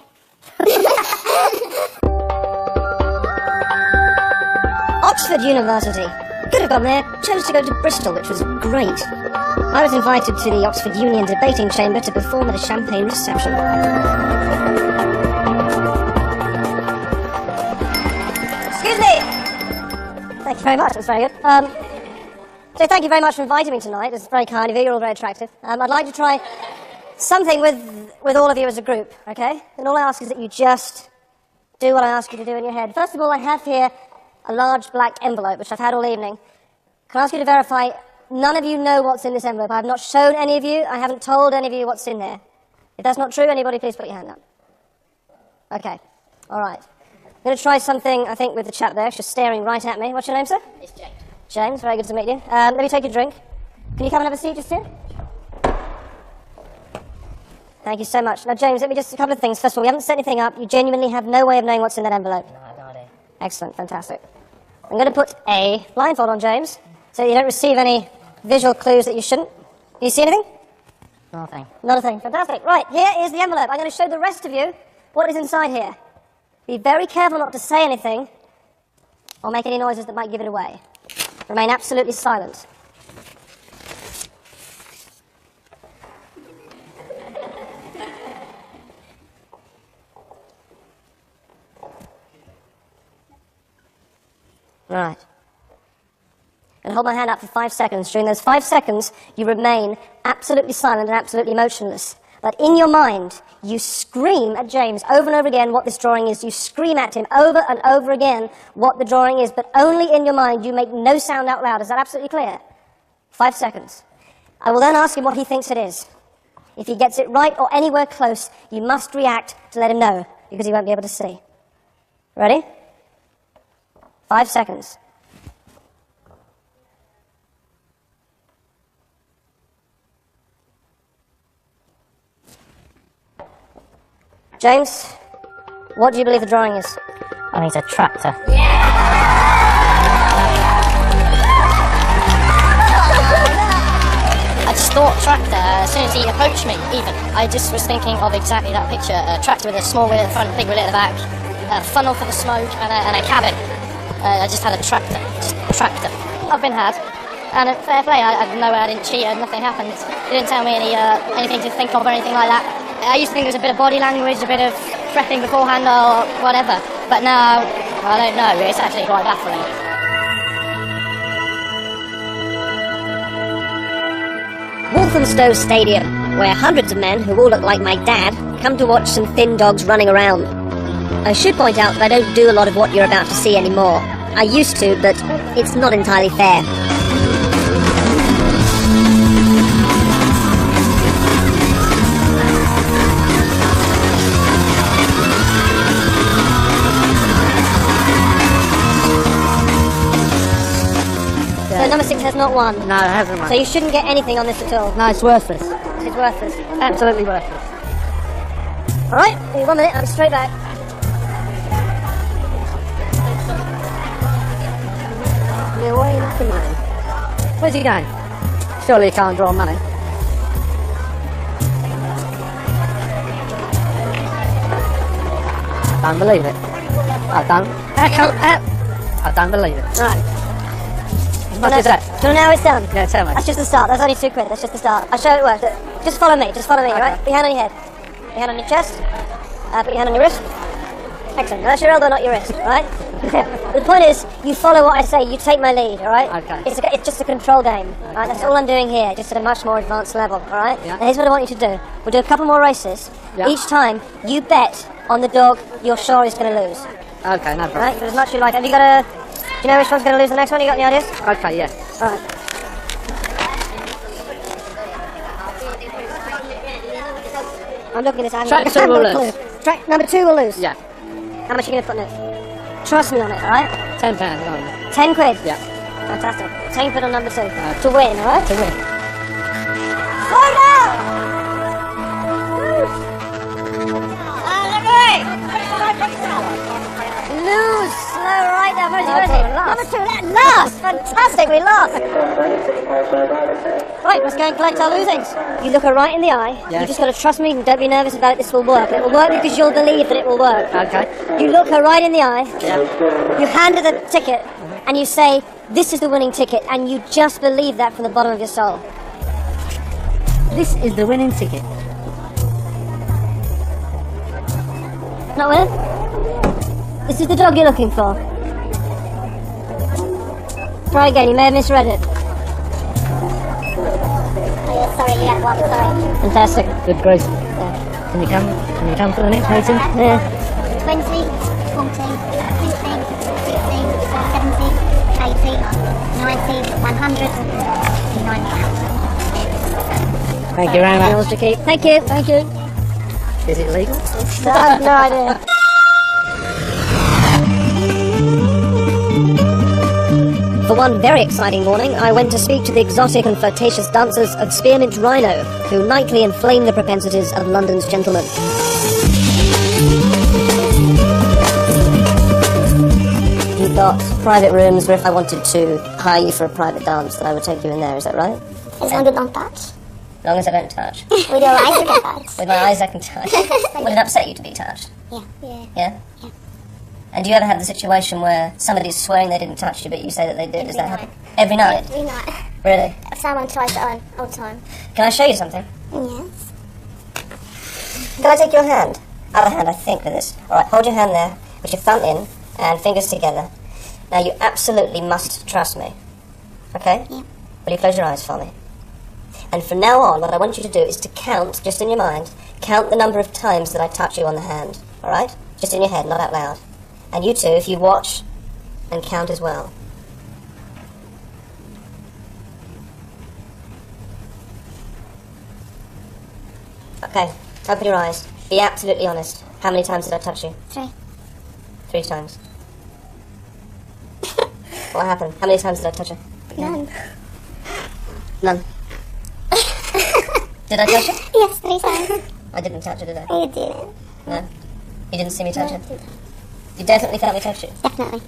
Oxford University. Could have gone there, chose to go to Bristol, which was great. I was invited to the Oxford Union debating chamber to perform at a champagne reception. Excuse me! Thank you very much, that's very good. So thank you very much for inviting me tonight. It's very kind of you, you're all very attractive. I'd like to try something with all of you as a group, okay? And all I ask is that you just do what I ask you to do in your head. First of all, I have here a large black envelope, which I've had all evening. Can I ask you to verify none of you know what's in this envelope? I have not shown any of you, I haven't told any of you what's in there. If that's not true, anybody please put your hand up. Okay, all right. I'm going to try something, I think, with the chap there, just staring right at me. What's your name, sir? It's James. James, very good to meet you. Let me take a drink. Can you come and have a seat just here? Thank you so much. Now, James, let me just a couple of things. First of all, we haven't set anything up. You genuinely have no way of knowing what's in that envelope. No, I have no idea. Excellent, fantastic. I'm going to put a blindfold on James, so you don't receive any visual clues that you shouldn't. Do you see anything? Nothing. Not a thing. Fantastic. Right, here is the envelope. I'm going to show the rest of you what is inside here. Be very careful not to say anything or make any noises that might give it away. Remain absolutely silent. Right. And hold my hand up for 5 seconds. During those 5 seconds, you remain absolutely silent and absolutely motionless. But in your mind, you scream at James over and over again what this drawing is. You scream at him over and over again what the drawing is, but only in your mind. You make no sound out loud. Is that absolutely clear? 5 seconds. I will then ask him what he thinks it is. If he gets it right or anywhere close, you must react to let him know, because he won't be able to see. Ready? 5 seconds. James, what do you believe the drawing is? I think it's a tractor. I just thought tractor as soon as he approached me, even. I just was thinking of exactly that picture. A tractor with a small wheel at the front, big wheel at the back, a funnel for the smoke, and a cabin. I just had a tractor. Just a tractor. I've been had. And fair play, I know I didn't cheat, nothing happened. He didn't tell me anything to think of or anything like that. I used to think there was a bit of body language, a bit of prepping beforehand or whatever. But now, I don't know, it's actually quite baffling. Walthamstow Stadium, where hundreds of men, who all look like my dad, come to watch some thin dogs running around. I should point out that I don't do a lot of what you're about to see anymore. I used to, but it's not entirely fair. So number 6 has not won. No, it hasn't, So mate. you shouldn't get anything on this at all. No, it's worthless. So is worthless. Absolutely worthless. Alright, give me 1 minute, I'll be straight back. Yeah, why are you laughing, man? Where's he going? Surely he can't draw money. I don't believe it. I don't believe it. Right. As much as that. Do you know how it's done? Yeah, tell me. That's just the start, that's only £2, that's just the start. I'll show you it works. Just follow me, right? Put your hand on your head. Put your hand on your chest. Put your hand on your wrist. Excellent. Now that's your elbow, not your wrist, right? The point is, you follow what I say, you take my lead, alright? Okay. It's just a control game, right? That's all I'm doing here, just at a much more advanced level, alright? Yeah. Now here's what I want you to do. We'll do a couple more races. Yeah. Each time, you bet on the dog you're sure is going to lose. Okay, no problem. Right? But as much as you like. Have you got a... Do you know which one's going to lose the next one? You got any ideas? Okay, yeah. Alright. I'm looking at this. Track 2 will lose. Track number 2 will lose. Yeah. How much are you going to put in it? Trust me on it, alright? £10, no. 10 quid. Yeah. Fantastic. 10 quid on number 2. To win, alright? To win. Slow down! Lose! Slow right down. Number 2, that last! Fantastic, we lost! Right, let's go and collect our losings. You look her right in the eye. Yes. You just got to trust me and don't be nervous about it. This will work. It will work because you'll believe that it will work. Okay. You look her right in the eye. Yeah. You hand her the ticket and you say, this is the winning ticket, and you just believe that from the bottom of your soul. This is the winning ticket. Not winning? This is the dog you're looking for. Try again, you may have misread it. Oh, sorry, you had one, sorry. Fantastic. Good grace. Yeah. Can you come for the next meeting? Yeah. 20, 40, 50, 60, 70, 80, 90, 100, £9. Thank you very much. Yours to keep. Thank you, thank you. Is it legal? I have no idea. For one very exciting morning, I went to speak to the exotic and flirtatious dancers of Spearmint Rhino, who nightly inflame the propensities of London's gentlemen. You've got private rooms where if I wanted to hire you for a private dance, that I would take you in there, is that right? As long as don't touch. As long as I don't touch. With your eyes, you can touch. With my eyes I can touch. Would it upset you to be touched? Yeah. Yeah. Yeah? And do you ever have the situation where somebody's swearing they didn't touch you, but you say that they did? Does that happen? Every night? Every night. Really? Someone tries it on all the time. Can I show you something? Yes. Can I take your hand? Other hand, I think, with this. Alright, hold your hand there, put your thumb in, and fingers together. Now you absolutely must trust me. Okay? Yeah. Will you close your eyes for me? And from now on, what I want you to do is to count, just in your mind, count the number of times that I touch you on the hand. Alright? Just in your head, not out loud. And you too, if you watch and count as well. Okay, open your eyes. Be absolutely honest. How many times did I touch you? 3. 3 times. What happened? How many times did I touch you? None. None. Did I touch you? Yes, 3 times. I didn't touch you, did I? You didn't. No? You didn't see me touch No, you? I didn't. You definitely felt me touch you? Definitely.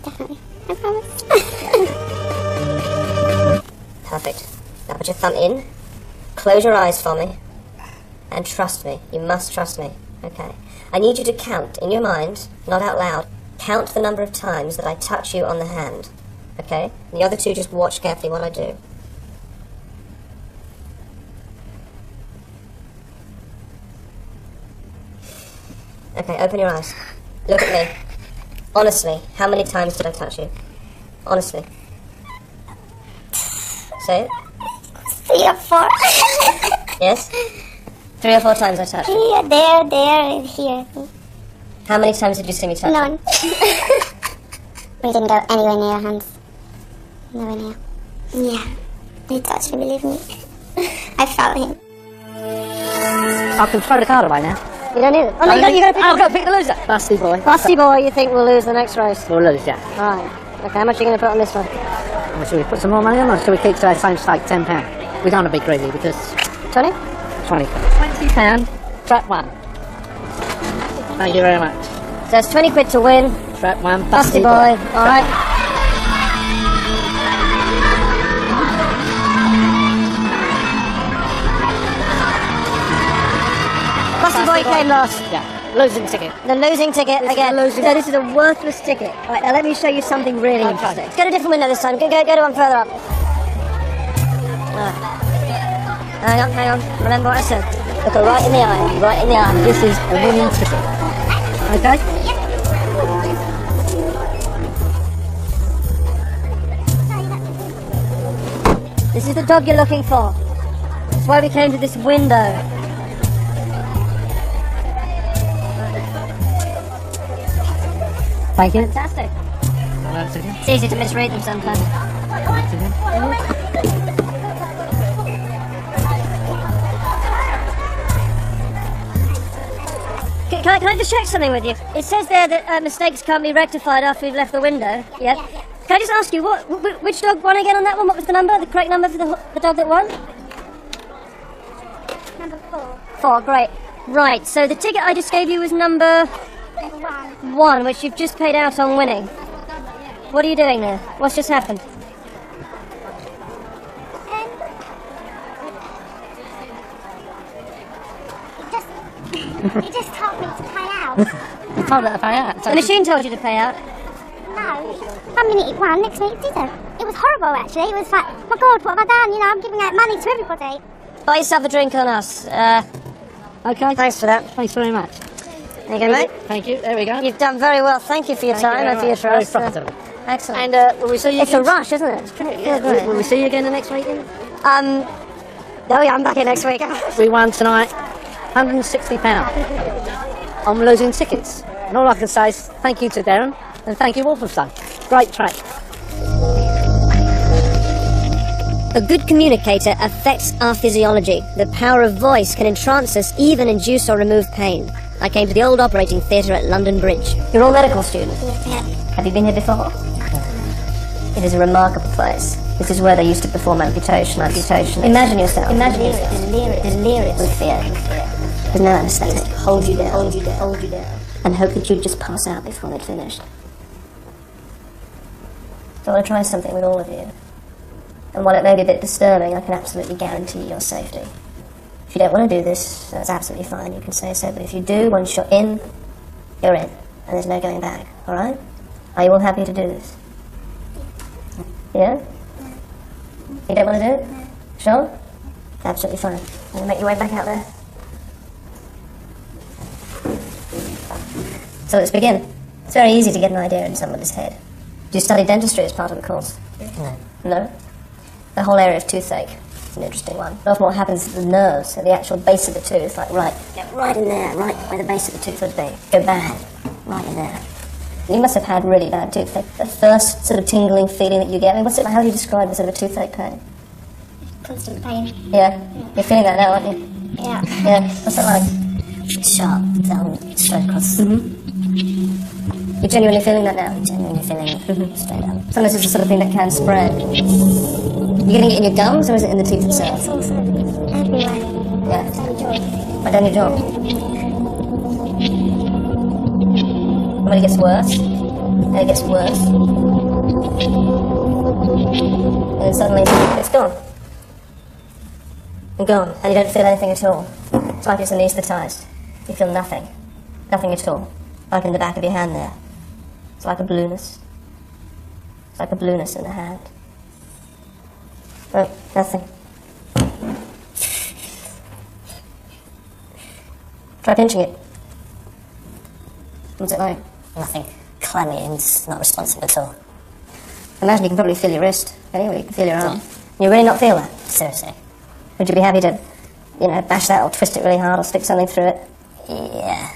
Definitely. I promise. Perfect. Now put your thumb in, close your eyes for me, and trust me. You must trust me. Okay. I need you to count in your mind, not out loud, count the number of times that I touch you on the hand. Okay? And the other two just watch carefully what I do. Okay, open your eyes. Look at me. Honestly, how many times did I touch you? Honestly. Say it. 3 or 4. Yes? 3 or 4 times I touched you. Here, there, and here. How many times did you see me touch you? None. We didn't go anywhere near your hands. Nowhere near. Yeah. He touched me, believe me. I felt him. I can throw the card away now. You don't need it. Oh, no, you got to pick I've got to pick the loser. Busty boy. Busty boy, you think will lose the next race? We'll lose, yeah. Right. Okay, how much are you going to put on this one? Or should we put some more money on, or should we keep to our same stake, £10? We don't want to be greedy because 20? 20. £20, trap 1. Thank you very much. So it's 20 quid to win. Trap 1, Busty boy. Alright. Busty boy came last. Yeah, losing ticket. The losing ticket again. losing- So this is a worthless ticket. Right, now let me show you something really Okay. interesting. Let's go to a different window this time. Go to one further up. Hang on. Remember what I said. Look her right in the eye. Right in the eye. This is a winning ticket. Okay? This is the dog you're looking for. That's why we came to this window. Thank you. Fantastic. Once again. It's easy to misread them sometimes. Once again. Can I just check something with you? It says there that mistakes can't be rectified after we've left the window. Yeah. Can I just ask you, which dog won again on that one? What was the number? The correct number for the dog that won? Number 4. 4, great. Right, so the ticket I just gave you was number 1, which you've just paid out on winning. What are you doing there? What's just happened? He just told me to pay out. You told her to pay out. The machine told you to pay out. No. One minute it won, next minute it didn't. It was horrible actually. It was like, oh my God, what have I done? You know, I'm giving out money to everybody. Buy yourself a drink on us. Okay. Thanks for that. Thanks very much. There you go, mate. Thank you. There we go. You've done very well. Thank you for your time and for your Very trust. profitable. Excellent. And will we see you It's a again? rush, isn't it? It's pretty Yeah, good. will we see you again the next weekend? Oh yeah, I'm back here next week. We won tonight £160 on losing tickets. And all I can say is thank you to Derren and thank you all for staying. Great track. A good communicator affects our physiology. The power of voice can entrance us, even induce or remove pain. I came to the old operating theatre at London Bridge. You're all medical students? Yeah. Have you been here before? It is a remarkable place. This is where they used to perform amputation. Imagine yourself. Delirious with fear. There's no anesthetic. Hold you down. And hope that you'd just pass out before they'd finished. So I want to try something with all of you. And while it may be a bit disturbing, I can absolutely guarantee your safety. If you don't want to do this, that's absolutely fine. You can say so. But if you do, once you're in, you're in. And there's no going back. All right? Are you all happy to do this? Yeah? You don't want to do it? Sure? Absolutely fine. I'm going to make your way back out there. So let's begin. It's very easy to get an idea in someone's head. Do you study dentistry as part of the course? No? The whole area of toothache. It's an interesting one. Often what happens is the nerves at the actual base of the tooth, like right in there, right where the base of the tooth would be, go bad, right in there. You must have had really bad toothache. The first sort of tingling feeling that you get. I mean, what's it like? How do you describe the sort of a toothache pain? Constant pain. Yeah? You're feeling that now, aren't you? Yeah. Yeah? What's it like? Sharp, down, straight across. You're genuinely feeling that now? Genuinely feeling it. Straight up. Sometimes it's the sort of thing that can spread. You getting it in your gums or is it in the teeth It's itself? also everywhere. Yeah. Down the jaw. Right down your jaw. And when it gets worse, and it gets worse, and then suddenly it's gone. And gone. And you don't feel anything at all. It's like it's anaesthetised. You feel nothing. Nothing at all. Like in the back of your hand there. It's like a blueness. It's like a blueness in the hand. Right, nothing. Try pinching it. What's it like? Nothing. Clammy and not responsive at all. Imagine you can probably feel your wrist. Anyway, you can feel your arm. You really not feel that? Seriously. Would you be happy to, bash that or twist it really hard or stick something through it? Yeah.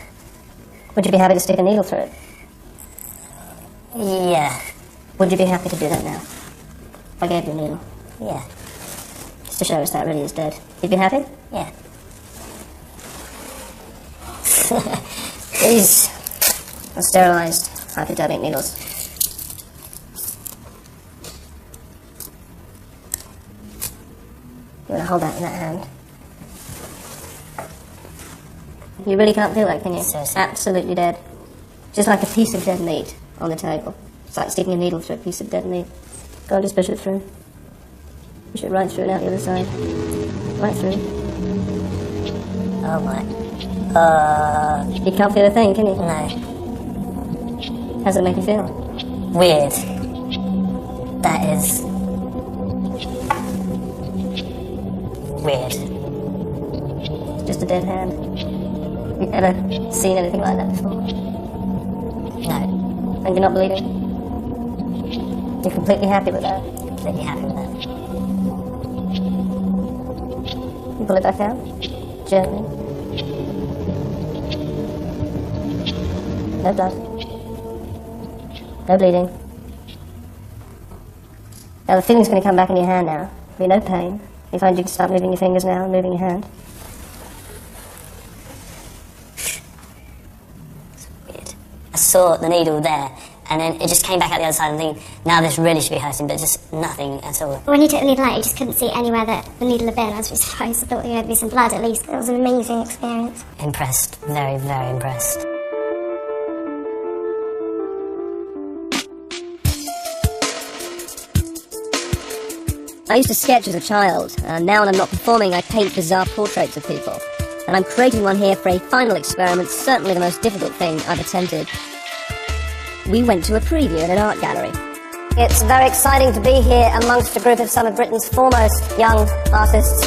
Would you be happy to stick a needle through it? Yeah. Would you be happy to do that now? If I gave you a needle, Yeah. just to show us that really is dead. You'd be happy? Yeah. These are sterilised hypodermic needles. You're going to hold that in that hand. You really can't feel that, can you? Seriously. Absolutely dead. Just like a piece of dead meat on the table. It's like sticking a needle through a piece of dead meat. Go on, just push it through. Push it right through and out the other side. Right through. Oh my. You can't feel a thing, can you? No. How does it make you feel? Weird. That is... weird. It's just a dead hand. Have you ever seen anything like that before? No. And you're not bleeding? You're completely happy with that? Completely happy with that. You pull it back out? Gently. No blood. No bleeding. Now the feeling's going to come back in your hand now. There'll be no pain. You find you can start moving your fingers now, moving your hand. Weird. I saw the needle there, and then it just came back out the other side and thinking, now this really should be hurting, but just nothing at all. When you took the needle out, you just couldn't see anywhere that the needle had been. I was really surprised. I thought there'd be some blood at least. It was an amazing experience. Impressed. Very, very impressed. I used to sketch as a child, and now when I'm not performing, I paint bizarre portraits of people. And I'm creating one here for a final experiment, certainly the most difficult thing I've attempted. We went to a preview in an art gallery. It's very exciting to be here amongst a group of some of Britain's foremost young artists.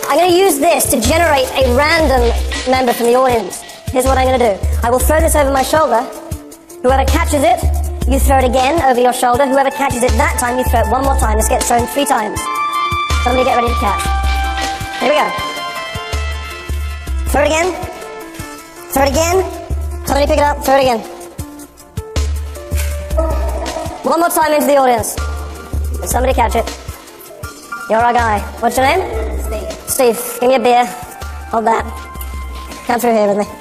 I'm going to use this to generate a random member from the audience. Here's what I'm going to do. I will throw this over my shoulder. Whoever catches it, you throw it again over your shoulder. Whoever catches it that time, you throw it one more time. This gets thrown 3 times. Somebody get ready to catch. Here we go. Throw it again. Throw it again. Somebody pick it up. Throw it again. One more time into the audience. Somebody catch it. You're our guy. What's your name? Steve. Steve, give me a beer. Hold that. Come through here with me.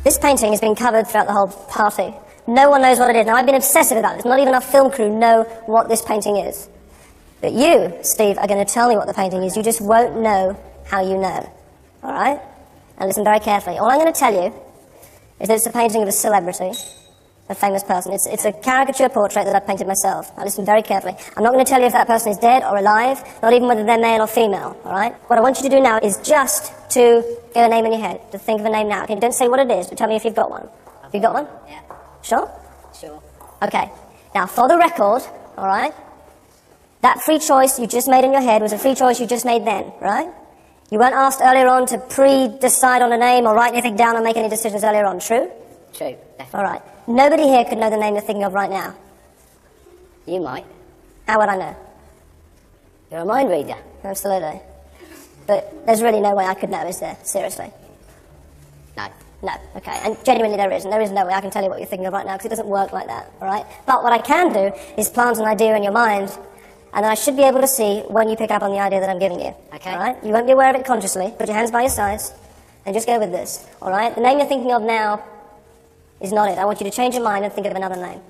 This painting has been covered throughout the whole party. No one knows what it is. Now, I've been obsessive about this. Not even our film crew know what this painting is. But you, Steve, are going to tell me what the painting is. You just won't know how you know. All right? Now, listen very carefully. All I'm going to tell you is that it's a painting of a celebrity, a famous person. It's a caricature portrait that I've painted myself. Now, listen very carefully. I'm not going to tell you if that person is dead or alive, not even whether they're male or female. All right? What I want you to do now is just to get a name in your head, to think of a name now. Okay, don't say what it is, but tell me if you've got one. Have you got one? Yeah. Sure? Sure. Okay. Now, for the record, all right, that free choice you just made in your head was a free choice you just made then, right? You weren't asked earlier on to pre-decide on a name or write anything down or make any decisions earlier on, true? True. Definitely. All right. Nobody here could know the name you're thinking of right now. You might. How would I know? You're a mind reader. Absolutely. But there's really no way I could know, is there? Seriously. No. No, okay, and genuinely there isn't. There is no way I can tell you what you're thinking of right now because it doesn't work like that, all right? But what I can do is plant an idea in your mind, and then I should be able to see when you pick up on the idea that I'm giving you. Okay. All right? You won't be aware of it consciously. Put your hands by your sides, and just go with this, all right? The name you're thinking of now is not it. I want you to change your mind and think of another name.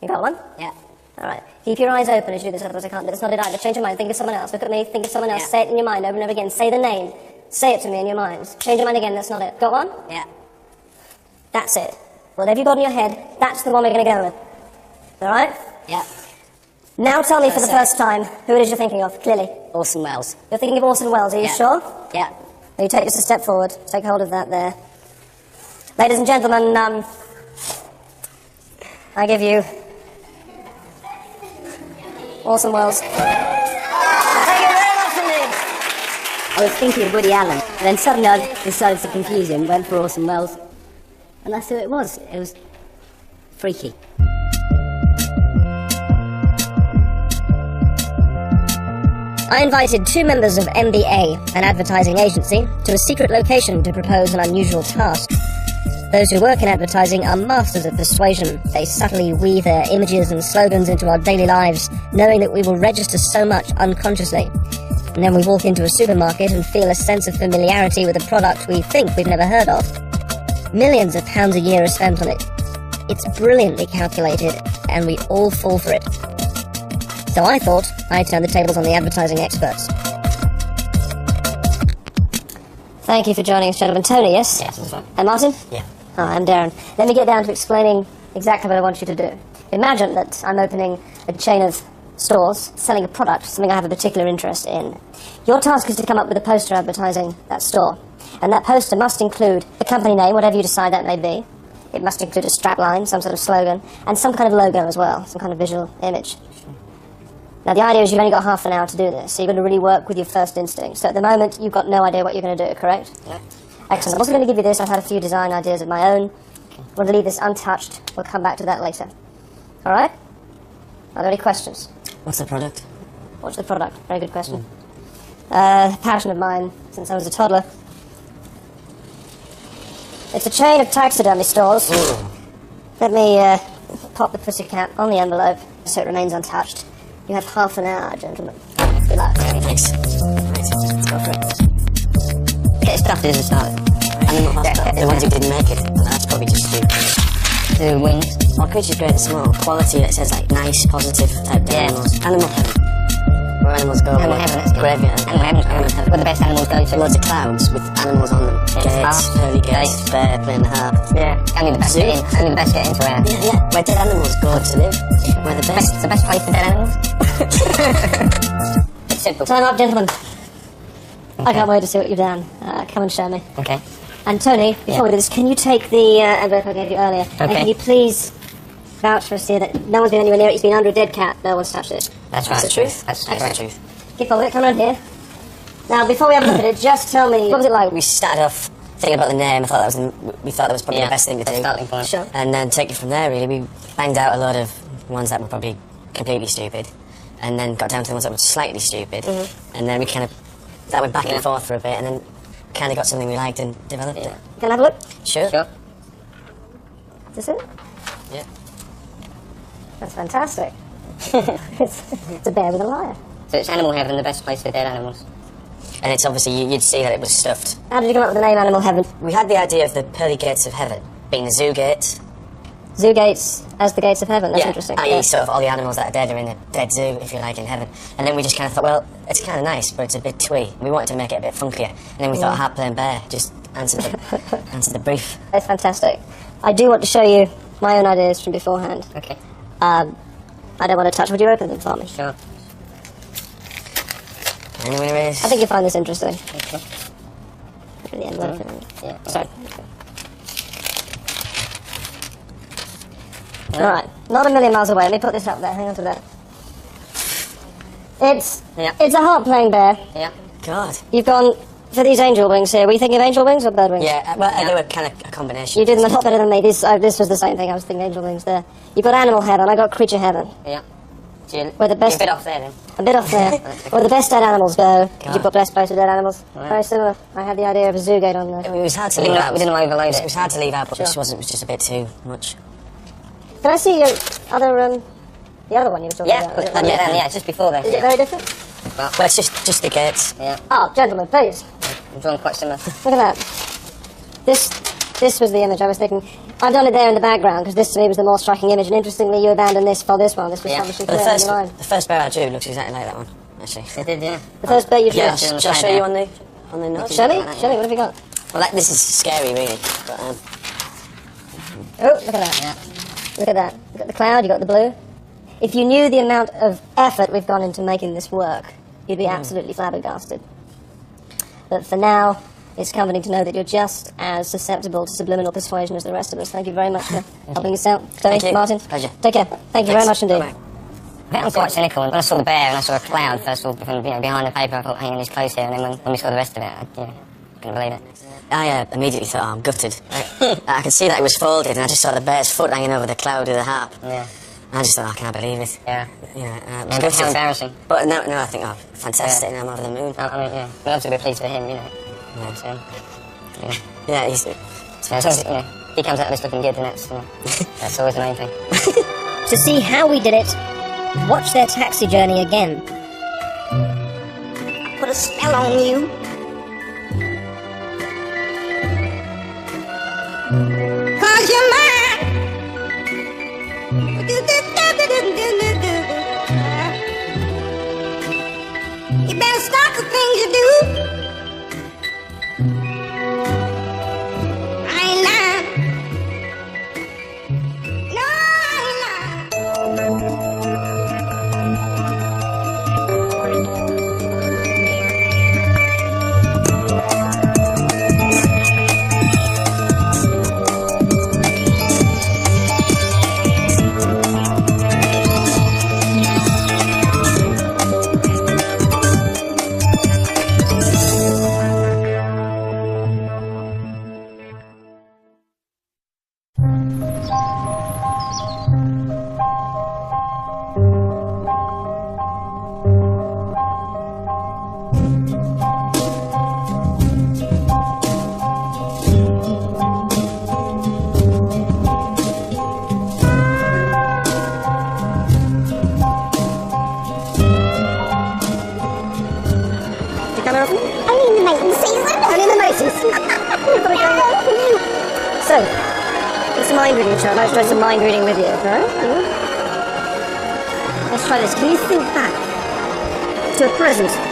You got one? Yeah. All right. Keep your eyes open as you do this, otherwise I can't do it. It's not it either. Change your mind. Think of someone else. Look at me. Think of someone else. Yeah. Say it in your mind over and over again. Say the name. Say it to me in your mind. Change your mind again. That's not it. Got one? Yeah. That's it. Whatever you've got in your head, that's the one we're going to go with. All right? Yeah. Now tell me for the That's it. first time who it is you're thinking of, clearly. Orson Welles. You're thinking of Orson Welles. Are you Yeah. sure? Yeah. Now you take just a step forward. Take hold of that there. Ladies and gentlemen, I give you Orson Welles. Thank you very much indeed. I was thinking of Woody Allen, and then suddenly I decided to confuse him, went for Orson Welles, and that's who it was. It was freaky. I invited 2 members of MBA, an advertising agency, to a secret location to propose an unusual task. Those who work in advertising are masters of persuasion. They subtly weave their images and slogans into our daily lives, knowing that we will register so much unconsciously. And then we walk into a supermarket and feel a sense of familiarity with a product we think we've never heard of. Millions of pounds a year are spent on it. It's brilliantly calculated, and we all fall for it. So I thought I'd turn the tables on the advertising experts. Thank you for joining us, gentlemen. Tony, yes? Yes, that's fine. And Martin? Yeah. Hi, I'm Derren. Let me get down to explaining exactly what I want you to do. Imagine that I'm opening a chain of stores, selling a product, something I have a particular interest in. Your task is to come up with a poster advertising that store. And that poster must include the company name, whatever you decide that may be. It must include a strapline, some sort of slogan, and some kind of logo as well, some kind of visual image. Now, the idea is you've only got half an hour to do this, so you've got to really work with your first instinct. So at the moment, you've got no idea what you're going to do, correct? Yeah. Excellent. I'm also going to give you this. I've had a few design ideas of my own. I want to leave this untouched. We'll come back to that later. All right? Are there any questions? What's the product? What's the product? Very good question. Passion of mine since I was a toddler. It's a chain of taxidermy stores. Ooh. Let me pop the pussycat on the envelope so it remains untouched. You have half an hour, gentlemen. Good luck. Thanks. Let's go for it. Get it started as a start. Animal hospital. The ones who didn't make it. That's probably just the wings. Our creature's great and small. Quality that says like nice, positive type animals. Animal heaven. Where animals go. Animal heaven, that's good. Graveyard. Animal heaven. Where the best animals go to. Loads of clouds with animals on them. Gates, pearly gates, bear playing the harp. Yeah. Only the best Zoo. get in. Only the best get into where. Yeah. Where dead animals go to live. Where the best. It's the best place for dead animals. It's simple. Time up, gentlemen. I can't wait to see what you've done. Come and show me. Okay. And Tony, before we do this, can you take the envelope I gave you earlier? And Okay. can you please vouch for us here that no one's been anywhere near it? It's been under a dead cat. No one's touched it. That's right. the truth. That's That's the right. truth. Keep hold of it. Come around here. Now, before we have a look at it, just tell me, what was it like? We started off thinking about the name. I thought we thought that was probably Yeah. the best thing to do. Starting point. Sure. And then take it from there. Really, we banged out a lot of ones that were probably completely stupid, and then got down to the ones that were slightly stupid, and then we kind of that went back and forth for a bit, and then kind of got something we liked and developed it. Can I have a look? Sure. Sure. Is this it? Yeah. That's fantastic. it's a bear with a lyre. So it's animal heaven, the best place for dead animals. And it's obviously you'd see that it was stuffed. How did you come up with the name Animal Heaven? We had the idea of the pearly gates of heaven being the zoo gates. Zoo gates as the gates of heaven. That's interesting. i.e. sort of all the animals that are dead are in a dead zoo, if you like, in heaven. And then we just kind of thought, well, it's kind of nice, but it's a bit twee. We wanted to make it a bit funkier. And then we thought, harp playing bear just answered the brief. That's fantastic. I do want to show you my own ideas from beforehand. Okay. I don't want to touch. Would you open them for me? Sure. And the winner is... I think you'll find this interesting. Okay. Look at the envelope. Yeah. Sorry. Alright, not a million miles away. Let me put this up there. Hang on to that. It's a harp playing bear. Yeah. God. You've gone for these angel wings here. Were you thinking of angel wings or bird wings? Yeah, well, they were kind of a combination. You did them a lot better than me. This was the same thing. I was thinking angel wings there. You got animal heaven. I got creature heaven. Yeah. So you're, Where the best- you're a bit off there then. A bit off there. Where the best dead animals go. God. You've got best place of dead animals. Right. Very similar. I had the idea of a zoo gate on there. It was hard to We leave didn't, out. we didn't overload It it. was hard to leave out, but Sure. it was just a bit too much. Can I see your other the other one you were talking Yeah, about? Is it yeah, like- yeah, it's just before then. Is it very different? Well, it's just the gates. Yeah, Oh, gentlemen, please. I'm drawn quite similar. Look at that. This was the image I was thinking. I've done it there in the background because this to me was the more striking image. And interestingly, you abandoned this for this one. This was Yeah. publishing But clear in your mind. the first bear I drew looks exactly like that one, actually. It did, yeah. The first bit you drew. Yeah, Yeah. shall I show you on the notes? Shall we? Shall we? What have you got? Well, this is scary, really. But, Oh, look at that. Yeah. Look at that. You got the cloud, you got the blue. If you knew the amount of effort we've gone into making this work, you'd be absolutely flabbergasted. But for now, it's comforting to know that you're just as susceptible to subliminal persuasion as the rest of us. Thank you very much for helping us out. Tony, Thank you. Martin, Pleasure. take care. Thank you very much indeed. Bye-bye. I think I'm quite cynical. When I saw the bear and I saw a cloud, first of all, from, behind the paper, I thought, hanging these clothes here, and then when we saw the rest of it, I couldn't believe it. I immediately thought, I'm gutted. I could see that it was folded, and I just saw the bear's foot hanging over the cloud of the harp. Yeah. I just thought, I can't believe it. Yeah. It was How gutted. embarrassing. But now I think, oh, fantastic, now I'm over the moon. I mean, yeah. We'll have to be pleased for him, you know. Yeah. So, yeah. Yeah, it's Yeah, as long as, you know, he comes out of this looking good, then that's always the main thing. To see how we did it, watch their taxi journey again. Put a spell on you. Cause you're mine. So, it's a mind reading show. I'd like to try some mind reading with you. Right? Let's try this. Can you think back to a present